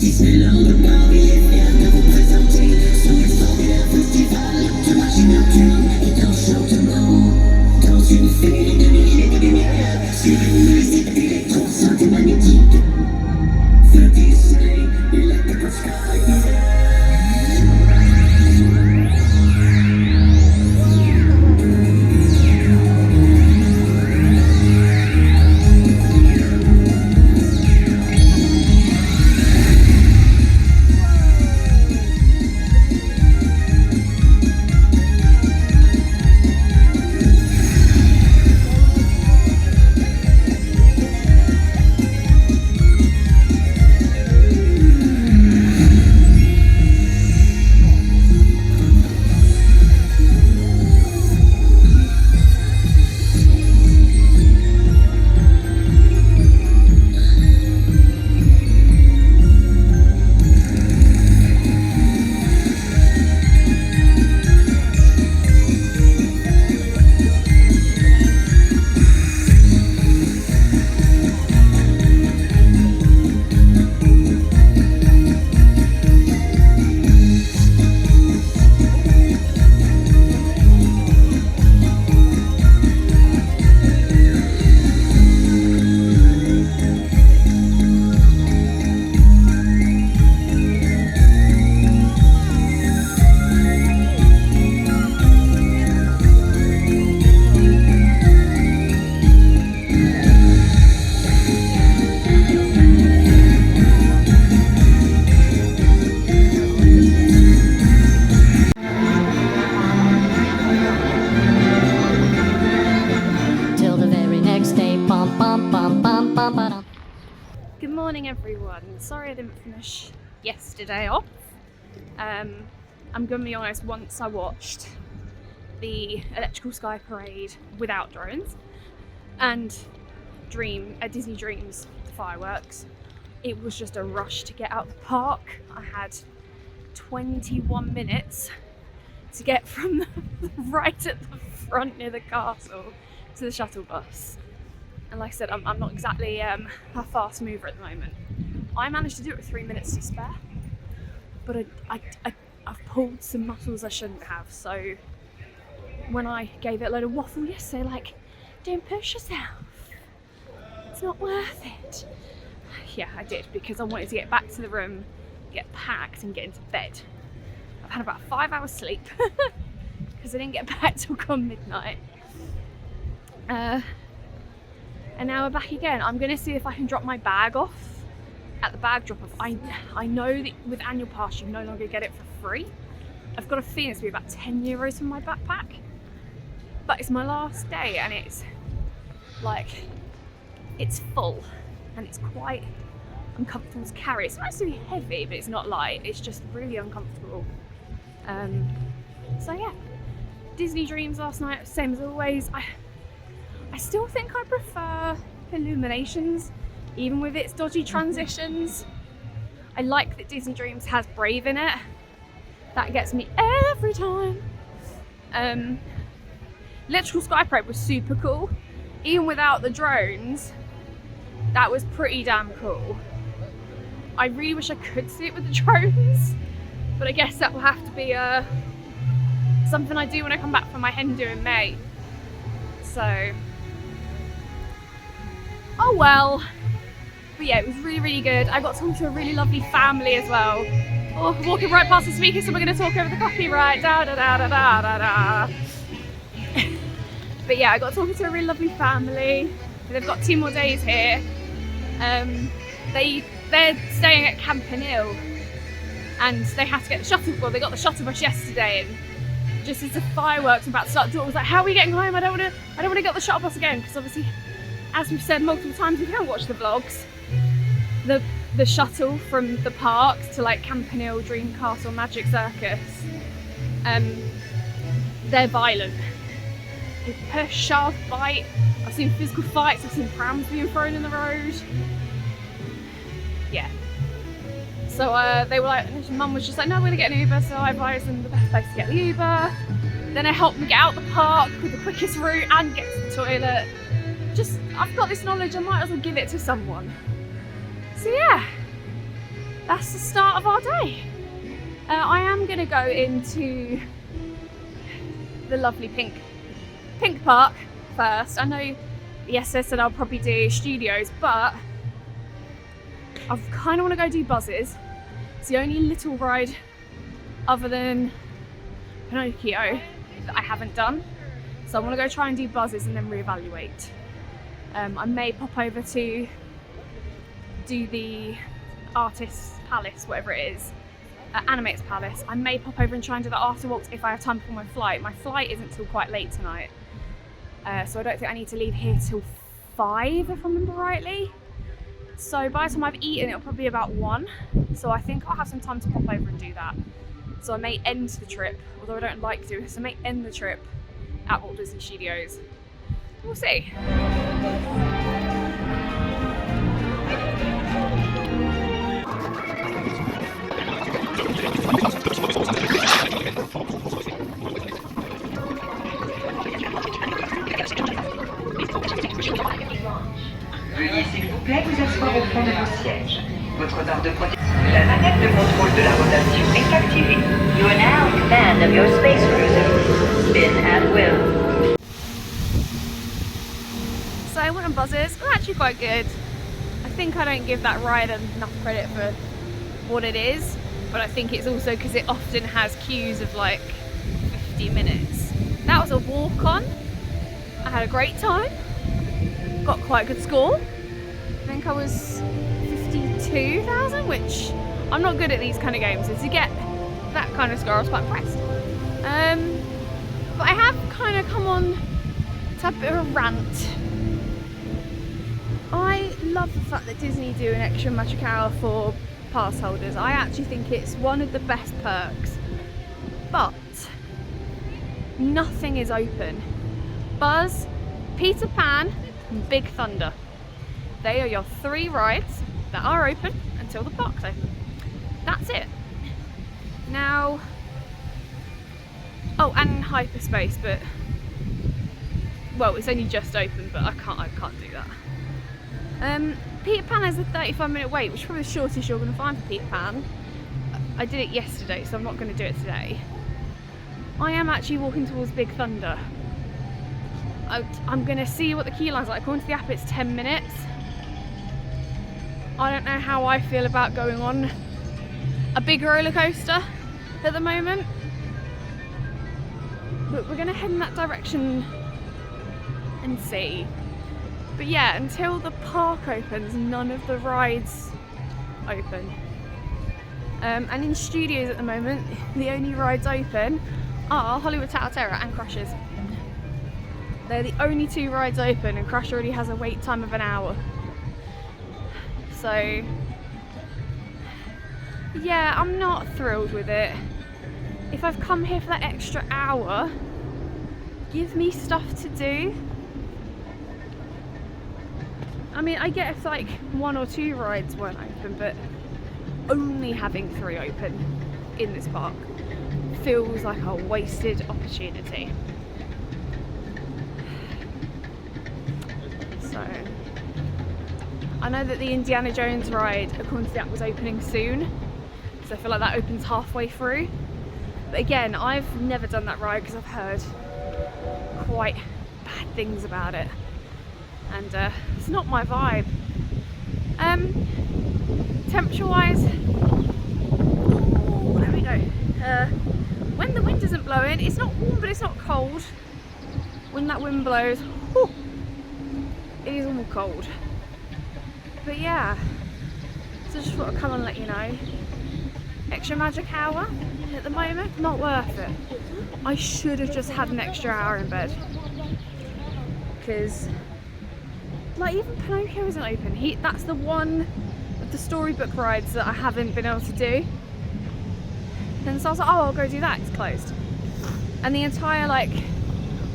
Disneyland Paris est fier de vous présenter son extraordinaire festival de magie nocturne et d'enchantement. Dans une féerie de mille et de lumière, sur une musique électro-synthé magnétique. The Disney morning, everyone. Sorry I didn't finish yesterday off. I'm gonna be honest, once I watched the Electrical Sky Parade without drones and Disney Dreams fireworks, it was just a rush to get out the park. I had 21 minutes to get from the right at the front near the castle to the shuttle bus. And like I said, I'm not exactly a fast mover at the moment. I managed to do it with 3 minutes to spare, but I've pulled some muscles I shouldn't have. So when I gave it a load of waffle yesterday, like, don't push yourself, it's not worth it. Yeah, I did, because I wanted to get back to the room, get packed and get into bed. I've had about 5 hours sleep because I didn't get back till gone midnight. And now we're back again. I'm gonna see if I can drop my bag off at the bag drop off. I know that with annual pass you no longer get it for free. I've got a feeling it's gonna be about €10 for my backpack. But it's my last day and it's like, it's full and it's quite uncomfortable to carry. It's supposed to be heavy, but it's not light. It's just really uncomfortable. So yeah, Disney Dreams last night, same as always. I still think I prefer Illuminations, even with its dodgy transitions. I like that Disney Dreams has Brave in it. That gets me every time. Electrical Sky Parade was super cool. Even without the drones, that was pretty damn cool. I really wish I could see it with the drones, but I guess that will have to be something I do when I come back from my hen do in May. So, oh well. But yeah, it was really, really good. I got to talk to a really lovely family as well. Oh, walking right past the speaker, so we're going to talk over the copyright. Da da da da da da da. But yeah, I got talking to a really lovely family. They've got 2 more days here. They're staying at Camp Hill, and they had to get the shuttle. Well, they got the shuttle bus yesterday, and just as the fireworks were about to start, I was like, "How are we getting home? I don't want to get the shuttle bus again," because obviously, as we've said multiple times, if you don't watch the vlogs, the shuttle from the park to like Camp Hill, Dream Castle, Magic Circus, they're violent. They push, shove, bite. I've seen physical fights. I've seen prams being thrown in the road. Yeah. So they were like, Mum was just like, no, we're gonna get an Uber. So I advised them the best place to get the Uber. Then I helped them get out the park with the quickest route and get to the toilet. Just, I've got this knowledge, I might as well give it to someone. So yeah, that's the start of our day. I am gonna go into the lovely pink park first. I know yesterday I said I'll probably do studios, but I kind of want to go do Buzzes. It's the only little ride other than Pinocchio that I haven't done. So I want to go try and do Buzzes and then reevaluate. I may pop over to do the Artist's Palace, whatever it is, Animate's Palace. I may pop over and try and do the After Walks if I have time for my flight. My flight isn't till quite late tonight. So I don't think I need to leave here till 5 if I remember rightly. So by the time I've eaten, it'll probably be about 1. So I think I'll have some time to pop over and do that. So I may end the trip, although I don't like to, so I may end the trip at Walt Disney Studios. We'll see. Veuillez s'il vous plaît vous asseoir au fond de vos sièges. Votre barre de protection. La manette de contrôle de la rotation est activée. You are now in command of your space cruiser. Spin at will. So I went on Buzzes. They're actually quite good. I think I don't give that ride enough credit for what it is, but I think it's also because it often has queues of like 50 minutes. That was a walk-on. I had a great time. Got quite a good score. I think I was 52,000, which I'm not good at these kind of games, so to get that kind of score I was quite impressed. But I have kind of come on to a bit of a rant I love the fact that Disney do an extra magic hour for pass holders. I actually think it's one of the best perks. But nothing is open. Buzz, Peter Pan, and Big Thunder. They are your 3 rides that are open until the park's open. That's it. Now, oh, and Hyperspace, but well, it's only just open, but I can't do that. Peter Pan has a 35-minute wait, which is probably the shortest you're going to find for Peter Pan. I did it yesterday, so I'm not going to do it today. I am actually walking towards Big Thunder. I'm going to see what the queue line's like. According to the app, it's 10 minutes. I don't know how I feel about going on a big roller coaster at the moment, but we're going to head in that direction and see. But yeah, until the park opens, none of the rides open. And in studios at the moment, the only rides open are Hollywood Tower Terror and Crushers. They're the only 2 rides open, and Crush already has a wait time of an hour. So yeah, I'm not thrilled with it. If I've come here for that extra hour, give me stuff to do. I mean, I get if like 1 or 2 rides weren't open, but only having 3 open in this park feels like a wasted opportunity. So I know that the Indiana Jones ride, according to the app, was opening soon, so I feel like that opens halfway through. But again, I've never done that ride because I've heard quite bad things about it, and it's not my vibe. Temperature wise, oh, there we go. When the wind isn't blowing, it's not warm but it's not cold. When that wind blows, whew, it is all cold. But yeah, so just thought I'd come and let you know. Extra magic hour at the moment, not worth it. I should have just had an extra hour in bed, because like even Pinocchio isn't open. That's the one of the storybook rides that I haven't been able to do. And so I was like, oh, I'll go do that, it's closed. And the entire, like,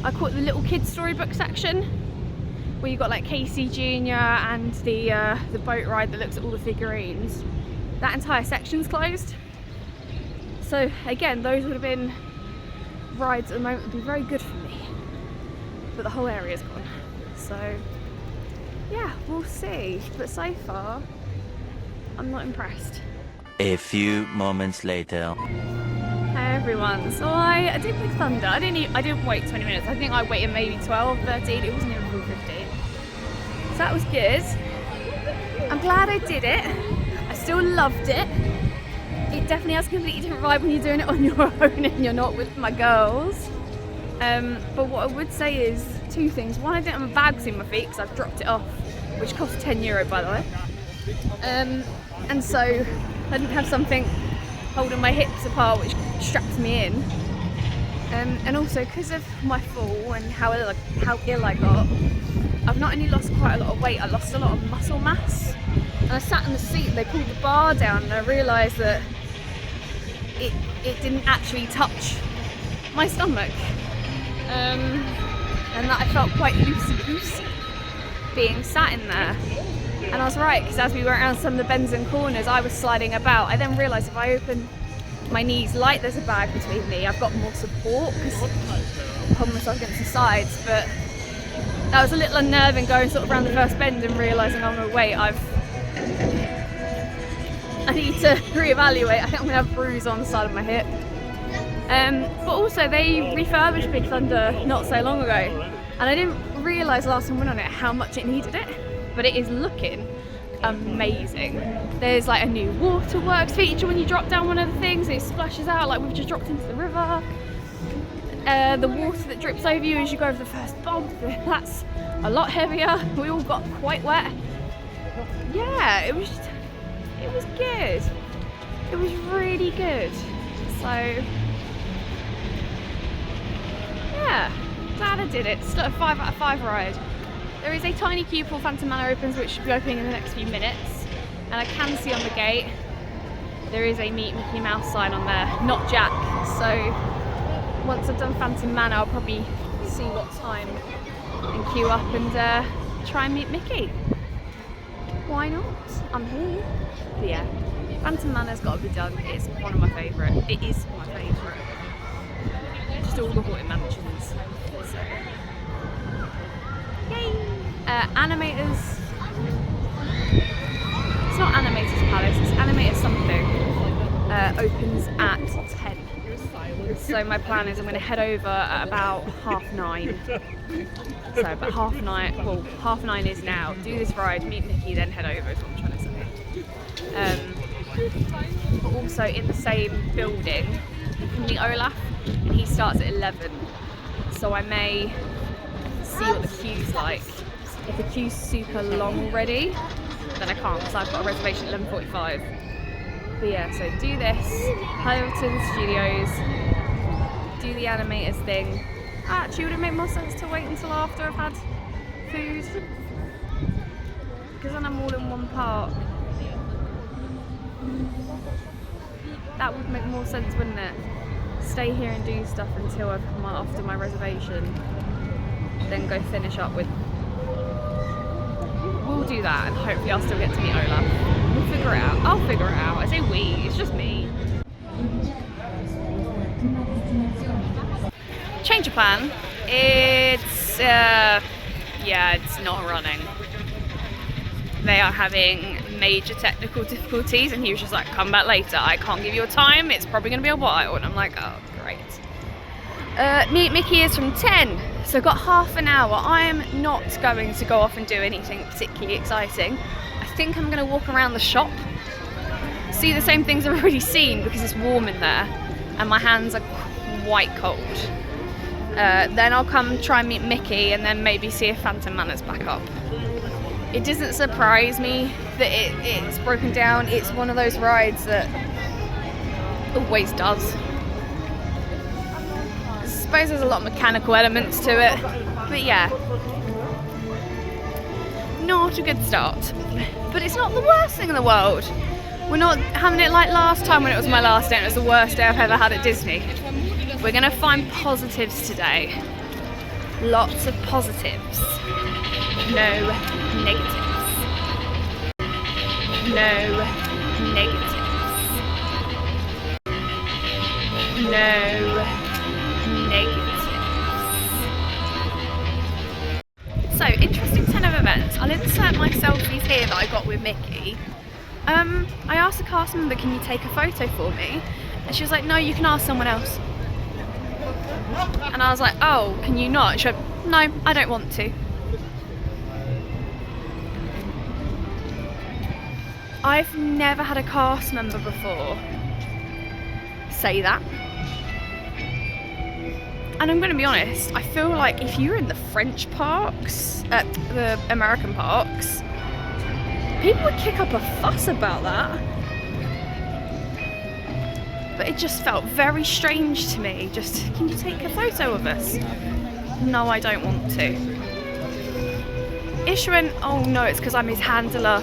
I caught the little kids storybook section where you've got like Casey Jr. and the boat ride that looks at all the figurines. That entire section's closed. So again, those would have been rides at the moment would be very good for me. But the whole area's gone. So yeah, we'll see. But so far, I'm not impressed. A few moments later. Hey everyone, so I did Big Thunder. I didn't wait 20 minutes. I think I waited maybe 12, 13. It wasn't even full 15. So that was good. I'm glad I did it. I still loved it. It definitely has a completely different vibe when you're doing it on your own and you're not with my girls. But what I would say is 2 things. One, I didn't have a bag in my feet because I've dropped it off, which cost €10 by the way. And so I didn't have something holding my hips apart which straps me in. And also because of my fall and how ill I got, I've not only lost quite a lot of weight, I lost a lot of muscle mass. And I sat in the seat and they pulled the bar down and I realised that it didn't actually touch my stomach. And that I felt quite loosey-goosey being sat in there. And I was right, because as we went around some of the bends and corners, I was sliding about. I then realised if I open my knees like there's a bag between me, I've got more support, because I'm holding myself against the sides. But that was a little unnerving going sort of around the first bend and realising, oh no, wait, I need to reevaluate. I think I'm going to have a bruise on the side of my hip. But also they refurbished Big Thunder not so long ago, and I didn't realise last time I went on it how much it needed it, but it is looking amazing. There's like a new waterworks feature when you drop down one of the things and it splashes out like we've just dropped into the river. The water that drips over you as you go over the first bump, that's a lot heavier. We all got quite wet. Yeah, it was good. It was really good. So yeah, glad I did it. Still a 5 out of 5 ride. There is a tiny queue before Phantom Manor opens, which should be opening in the next few minutes. And I can see on the gate there is a Meet Mickey Mouse sign on there, not Jack. So once I've done Phantom Manor, I'll probably see what time and queue up and try and meet Mickey. Why not? I'm here. But yeah, Phantom Manor's got to be done. It's one of my favourite. It is my favourite. Just all the haunted mansions. So, yay! Animators. It's not Animators Palace. It's Animators something. Opens at 10. So my plan is I'm going to head over at about 9:30. So about half 9 is now. Do this ride, meet Mickey, then head over is what I'm trying to say. But also in the same building, you can meet Olaf, and he starts at 11. So I may see what the queue's like. If the queue's super long already, then I can't because I've got a reservation at 11:45. But yeah, so do this, head over to the studios, do the animators thing. Actually, would it make more sense to wait until after I've had food? Because then I'm all in one park. That would make more sense, wouldn't it? Stay here and do stuff until I've come after my reservation, then go finish up with. We'll do that, and hopefully I'll still get to meet Olaf. We'll figure it out. I'll figure it out. I say we, it's just me. Change of plan. It's it's not running. They are having major technical difficulties, and he was just like, come back later. I can't give you a time. It's probably going to be a while. And I'm like, oh, great. Meet Mickey is from 10, so I've got half an hour. I am not going to go off and do anything particularly exciting. I think I'm going to walk around the shop, see the same things I've already seen because it's warm in there, and my hands are quite cold. Then I'll come try and meet Mickey, and then maybe see if Phantom Manor's back up. It doesn't surprise me that it's broken down. It's one of those rides that always does. I suppose there's a lot of mechanical elements to it, but yeah, not a good start. But it's not the worst thing in the world. We're not having it like last time when it was my last day and it was the worst day I've ever had at Disney. We're going to find positives today. Lots of positives. No negatives. No negatives. No negatives. So, interesting turn of events. I'll insert my selfies here that I got with Mickey. I asked the cast member, can you take a photo for me? And she was like, no, you can ask someone else. And I was like, oh, can you not? She went, no, I don't want to. I've never had a cast member before say that. And I'm going to be honest, I feel like if you're in the French parks, the American parks, people would kick up a fuss about that. But it just felt very strange to me. Just, can you take a photo of us? No, I don't want to. Ish went, oh no, it's because I'm his handler,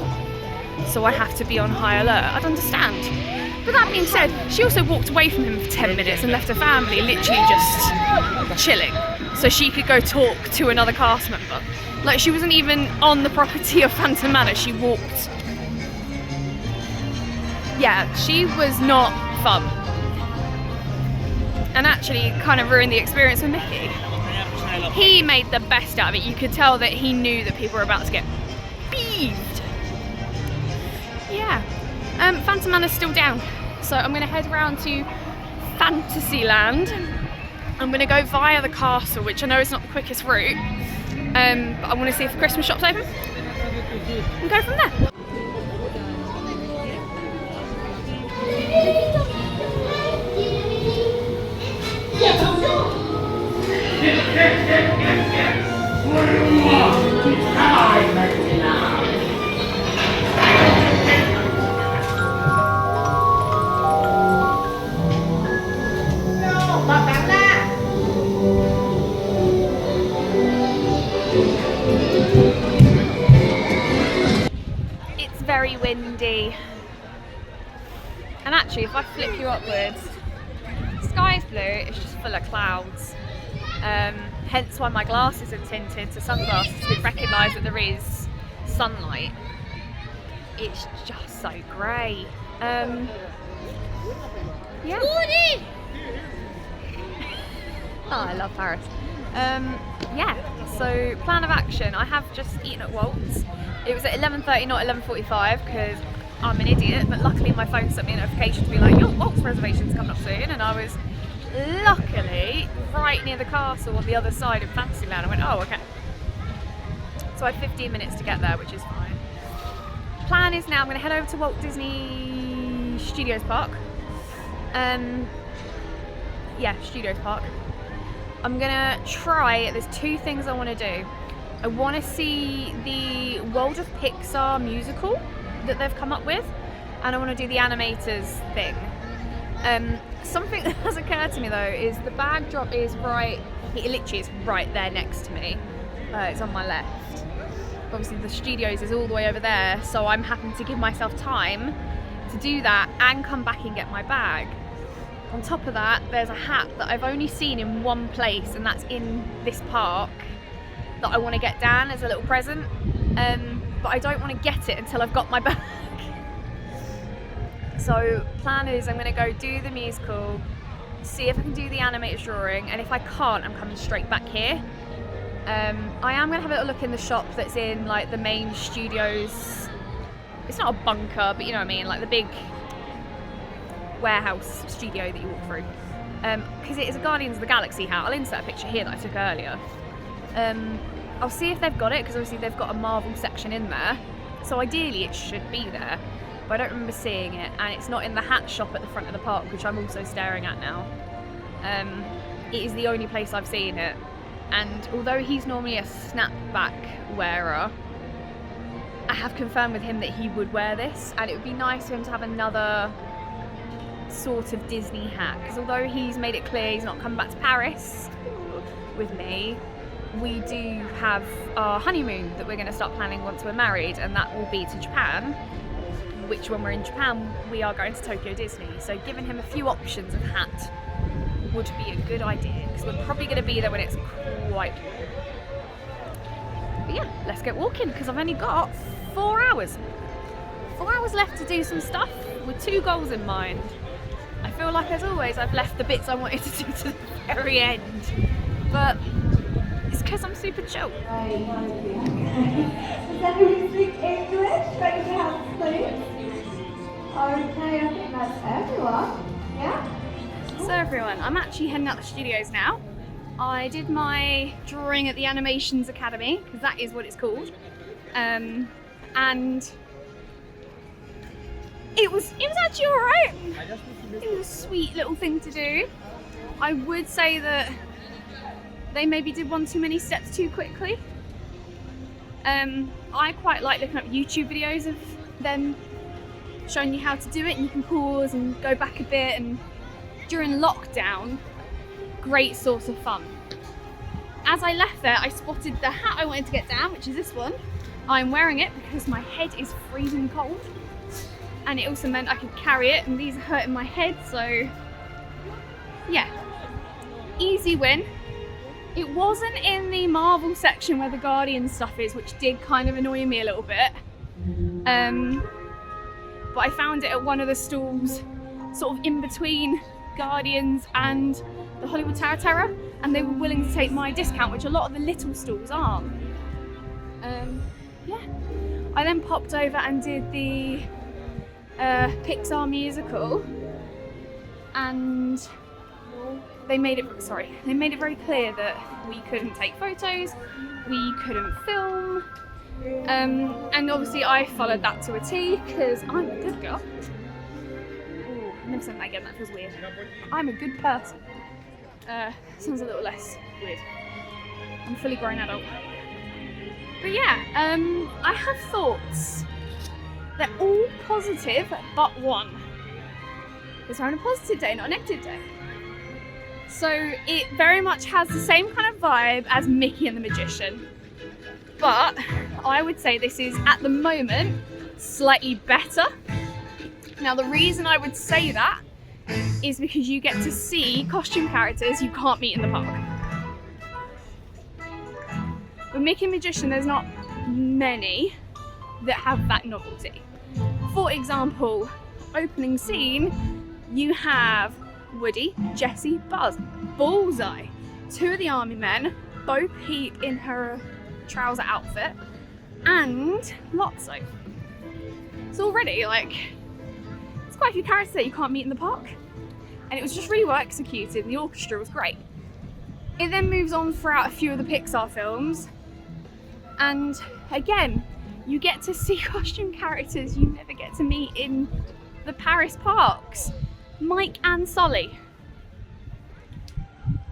so I have to be on high alert. I'd understand. But that being said, she also walked away from him for 10 minutes and left her family literally just chilling, so she could go talk to another cast member. Like, she wasn't even on the property of Phantom Manor, she walked. Yeah, she was not fun. And actually it kind of ruined the experience with Mickey. He made the best out of it. You could tell that he knew that people were about to get beaved. Yeah. Phantom Manor's still down. So I'm going to head round to Fantasyland. I'm going to go via the castle, which I know is not the quickest route. But I want to see if the Christmas shop's open. And go from there. windy. And actually, if I flick you upwards, the sky's blue, it's just full of clouds. Hence why my glasses are tinted to sunglasses to recognise that there is sunlight. It's just so grey. Yeah. Oh, I love Paris. Yeah, so plan of action. I have just eaten at Walt's. It was at 11:30, not 11:45, because I'm an idiot, but luckily my phone sent me a notification to be like, your Walt's reservation's coming up soon, and I was luckily right near the castle on the other side of Fantasyland. I went, oh, okay. So I had 15 minutes to get there, which is fine. Plan is now I'm going to head over to Walt Disney Studios Park. Yeah, Studios Park. I'm gonna try, there's two things I want to do. I want to see the World of Pixar musical that they've come up with, and I want to do the animators thing. Something that has occurred to me though is the bag drop is right, it literally is right there next to me. It's on my left. Obviously the studios is all the way over there, so I'm having to give myself time to do that and come back and get my bag. On top of that, there's a hat that I've only seen in one place, and that's in this park, that I want to get down as a little present, but I don't want to get it until I've got my bag. So plan is I'm going to go do the musical, see if I can do the animated drawing, and if I can't, I'm coming straight back here. I am going to have a little look in the shop that's in like the main studios. It's not a bunker, but you know what I mean, like the big warehouse studio that you walk through, because it is a Guardians of the Galaxy hat. I'll insert a picture here that I took earlier. I'll see if they've got it, because obviously they've got a Marvel section in there, so ideally it should be there, but I don't remember seeing it, and it's not in the hat shop at the front of the park, which I'm also staring at now. It is the only place I've seen it, and although he's normally a snapback wearer, I have confirmed with him that he would wear this, and it would be nice for him to have another sort of Disney hat, because although he's made it clear he's not coming back to Paris with me, we do have our honeymoon that we're going to start planning once we're married, and that will be to Japan, which when we're in Japan we are going to Tokyo Disney, so giving him a few options of hat would be a good idea, because we're probably going to be there when it's quite warm. But yeah, let's get walking, because I've only got 4 hours left to do some stuff with 2 goals in mind. I feel like, as always, I've left the bits I wanted to do to the very end, but it's because I'm super chill. Does everybody speak English? Raise your hands, please. Okay, I think that's everyone. Yeah? So everyone, I'm actually heading out the studios now. I did my drawing at the Animations Academy, because that is what it's called, and it was actually alright. It was a sweet little thing to do. I would say that they maybe did one too many steps too quickly. I quite like looking up YouTube videos of them showing you how to do it, and you can pause and go back a bit, and during lockdown, great source of fun. As I left there, I spotted the hat I wanted to get down, which is this one. I'm wearing it because my head is freezing cold, and it also meant I could carry it, and these are hurting my head, so yeah, easy win. It wasn't in the Marvel section where the Guardian stuff is, which did kind of annoy me a little bit, but I found it at one of the stalls sort of in between Guardians and the Hollywood Tower of Terror, and they were willing to take my discount, which a lot of the little stalls aren't. Yeah, I then popped over and did the Pixar musical, and they made it very clear that we couldn't take photos, we couldn't film, and obviously I followed that to a T, because I'm a good girl. Ooh, I've never said that again, that feels weird. I'm a good person. Sounds a little less weird. I'm a fully grown adult. But yeah, I have thoughts. They're all positive, but one. Because we're on a positive day, not a negative day. So it very much has the same kind of vibe as Mickey and the Magician. But I would say this is, at the moment, slightly better. Now the reason I would say that is because you get to see costume characters you can't meet in the park. With Mickey Magician, there's not many that have that novelty. For example, opening scene, you have Woody, Jessie, Buzz, Bullseye, 2 of the army men, Bo Peep in her trouser outfit, and Lotso. So already, like, it's quite a few characters that you can't meet in the park. And it was just really well executed, and the orchestra was great. It then moves on throughout a few of the Pixar films, and again, you get to see costume characters you never get to meet in the Paris parks. Mike and Sully.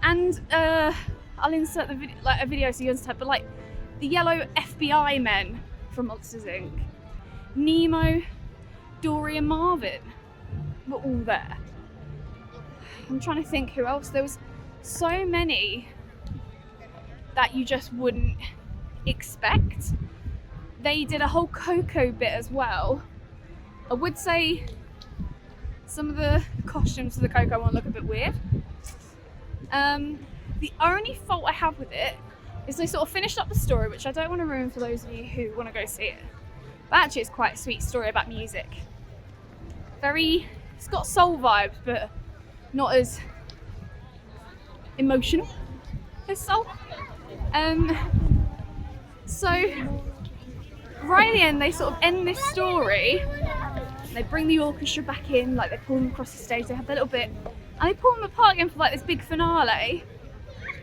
And I'll insert the a video so you understand, but like the yellow FBI men from Monsters Inc. Nemo, Dory and Marvin were all there. I'm trying to think who else. There was so many that you just wouldn't expect. They did a whole Coco bit as well. I would say some of the costumes for the Coco one look a bit weird. The only fault I have with it is they sort of finished up the story, which I don't want to ruin for those of you who want to go see it. But actually it's quite a sweet story about music. It's got soul vibes, but not as emotional as soul. So right at the end, they sort of end this story. They bring the orchestra back in, like they pull them across the stage, they have their little bit, and they pull them apart again for like this big finale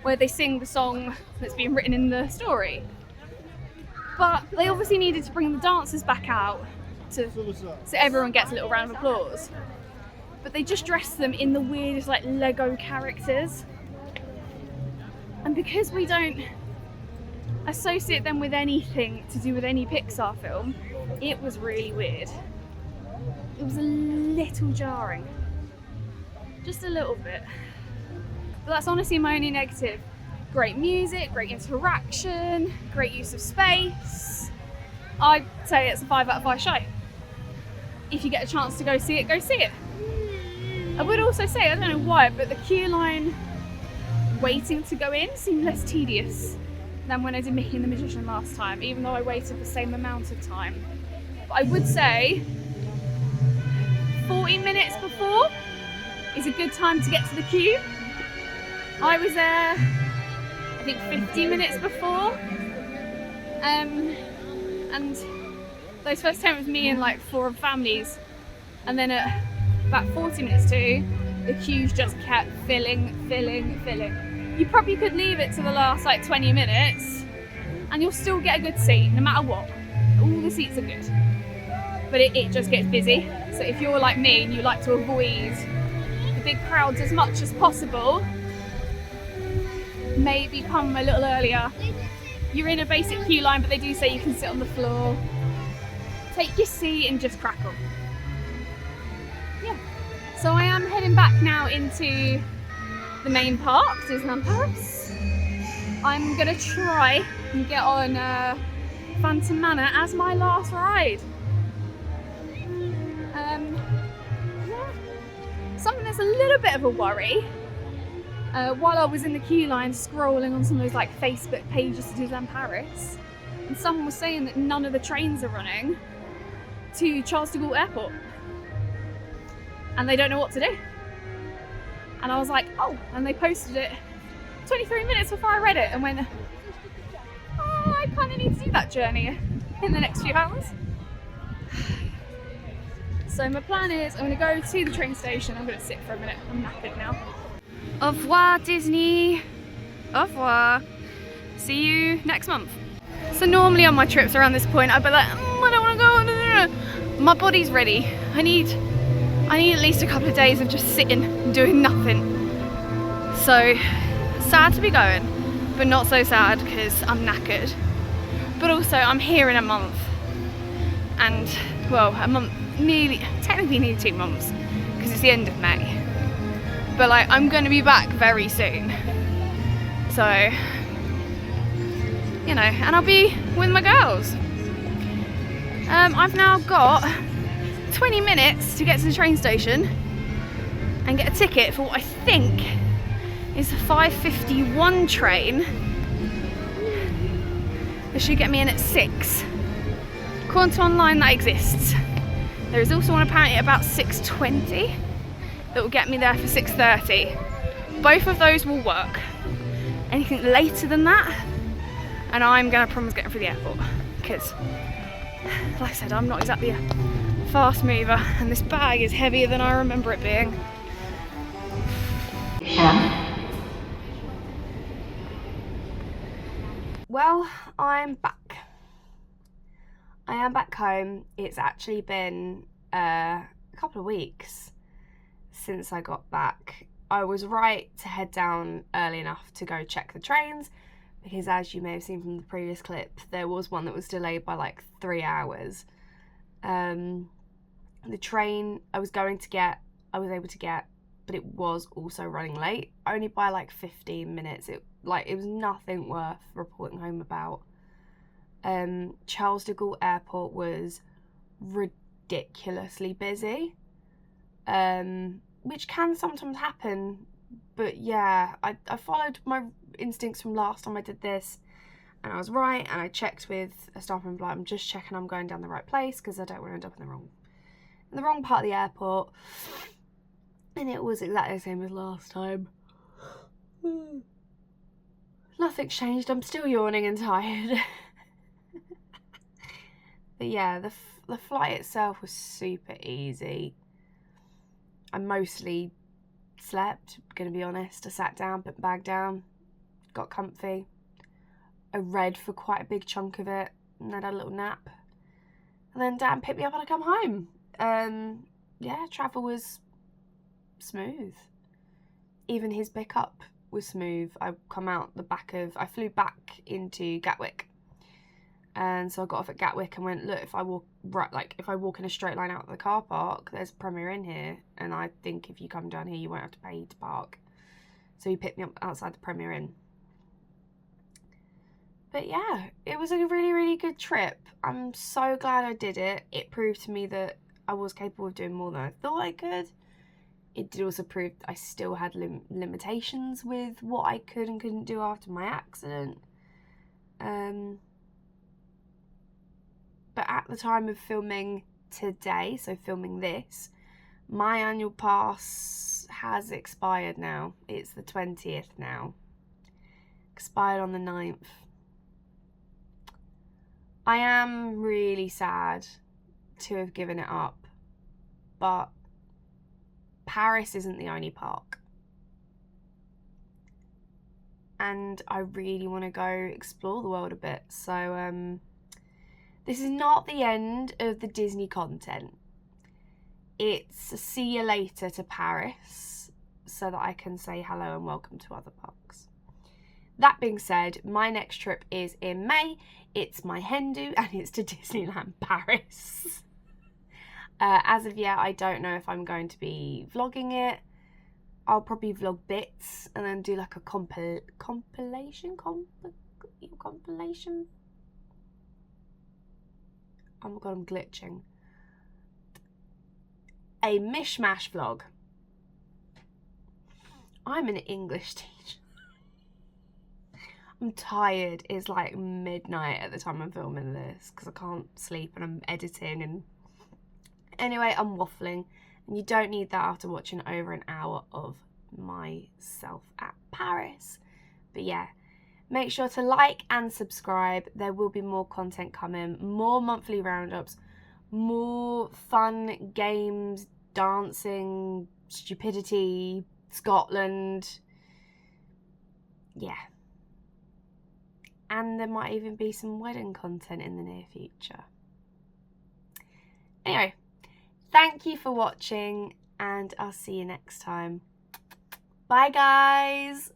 where they sing the song that's been written in the story. But they obviously needed to bring the dancers back out so everyone gets a little round of applause. But they just dressed them in the weirdest like Lego characters. And because we don't associate them with anything to do with any Pixar film, it was really weird. It was a little jarring. Just a little bit. But that's honestly my only negative. Great music, great interaction, great use of space. I'd say it's a 5 out of 5 show. If you get a chance to go see it, go see it. I would also say, I don't know why, but the queue line waiting to go in seemed less tedious than when I did Mickey and the Magician last time, even though I waited the same amount of time. But I would say 40 minutes before is a good time to get to the queue. I was there, I think 50 minutes before, and those first 10 was me and like 4 families, and then at about 40 minutes to, the queues just kept filling. You probably could leave it to the last like 20 minutes and you'll still get a good seat no matter what. All the seats are good, but it just gets busy. So if you're like me and you like to avoid the big crowds as much as possible, maybe come a little earlier. You're in a basic queue line, but they do say you can sit on the floor. Take your seat and just crack on. Yeah. So I am heading back now into the main park, Disneyland Paris. I'm gonna try and get on Phantom Manor as my last ride. Something that's a little bit of a worry. While I was in the queue line scrolling on some of those like Facebook pages to Disneyland Paris, and someone was saying that none of the trains are running to Charles de Gaulle Airport and they don't know what to do. And I was like, oh, and they posted it 23 minutes before I read it and went, oh, I kind of need to do that journey in the next few hours. So my plan is I'm going to go to the train station. I'm going to sit for a minute. I'm knackered now. Au revoir, Disney. Au revoir. See you next month. So normally on my trips around this point, I'd be like, I don't want to go. No. My body's ready. I need at least a couple of days of just sitting and doing nothing. So sad to be going, but not so sad because I'm knackered. But also I'm here in a month, and well, a month, technically nearly 2 months, because it's the end of May. But like, I'm going to be back very soon. So, you know, and I'll be with my girls. I've now got 20 minutes to get to the train station and get a ticket for what I think is the 5:51 train. This should get me in at 6. According to online, that exists. There is also one apparently at about 6:20 that will get me there for 6:30. Both of those will work. Anything later than that, and I'm gonna promise getting through the airport, because like I said, I'm not exactly a fast mover, and this bag is heavier than I remember it being. Well, I'm back. I am back home. It's actually been a couple of weeks since I got back. I was right to head down early enough to go check the trains, because as you may have seen from the previous clip, there was one that was delayed by like 3 hours. The train I was able to get, but it was also running late, only by like 15 minutes. It was nothing worth reporting home about. Charles de Gaulle Airport was ridiculously busy, which can sometimes happen, but yeah, I followed my instincts from last time I did this, and I was right, and I checked with a staff member, like, I'm just checking I'm going down the right place, because I don't want to end up in the wrong part of the airport. And it was exactly the same as last time. Nothing's changed. I'm still yawning and tired. But yeah, the flight itself was super easy. I mostly slept, gonna be honest. I sat down, put the bag down, got comfy. I read for quite a big chunk of it, and then had a little nap. And then Dan picked me up and I come home. Yeah, travel was smooth. Even his pickup was smooth. I flew back into Gatwick, and so I got off at Gatwick and went, look, if I walk in a straight line out of the car park, there's a Premier Inn here, and I think if you come down here you won't have to pay to park. So he picked me up outside the Premier Inn. But yeah, it was a really, really good trip. I'm so glad I did it. It proved to me that I was capable of doing more than I thought I could. It did also prove that I still had limitations with what I could and couldn't do after my accident. But at the time of filming today, so filming this, my annual pass has expired now. It's the 20th now. Expired on the 9th. I am really sad to have given it up, but Paris isn't the only park, and I really want to go explore the world a bit. So this is not the end of the Disney content. It's a see you later to Paris, so that I can say hello and welcome to other parks. That being said, my next trip is in May. It's my hen do, and it's to Disneyland Paris. As of yet, I don't know if I'm going to be vlogging it. I'll probably vlog bits and then do like a compilation. Oh my god, I'm glitching. A mishmash vlog. I'm an English teacher. I'm tired. It's like midnight at the time I'm filming this because I can't sleep and I'm editing and... Anyway, I'm waffling, and you don't need that after watching over an hour of myself at Paris. But yeah, make sure to like and subscribe. There will be more content coming, more monthly roundups, more fun games, dancing, stupidity, Scotland. Yeah. And there might even be some wedding content in the near future. Anyway. Thank you for watching, and I'll see you next time. Bye, guys!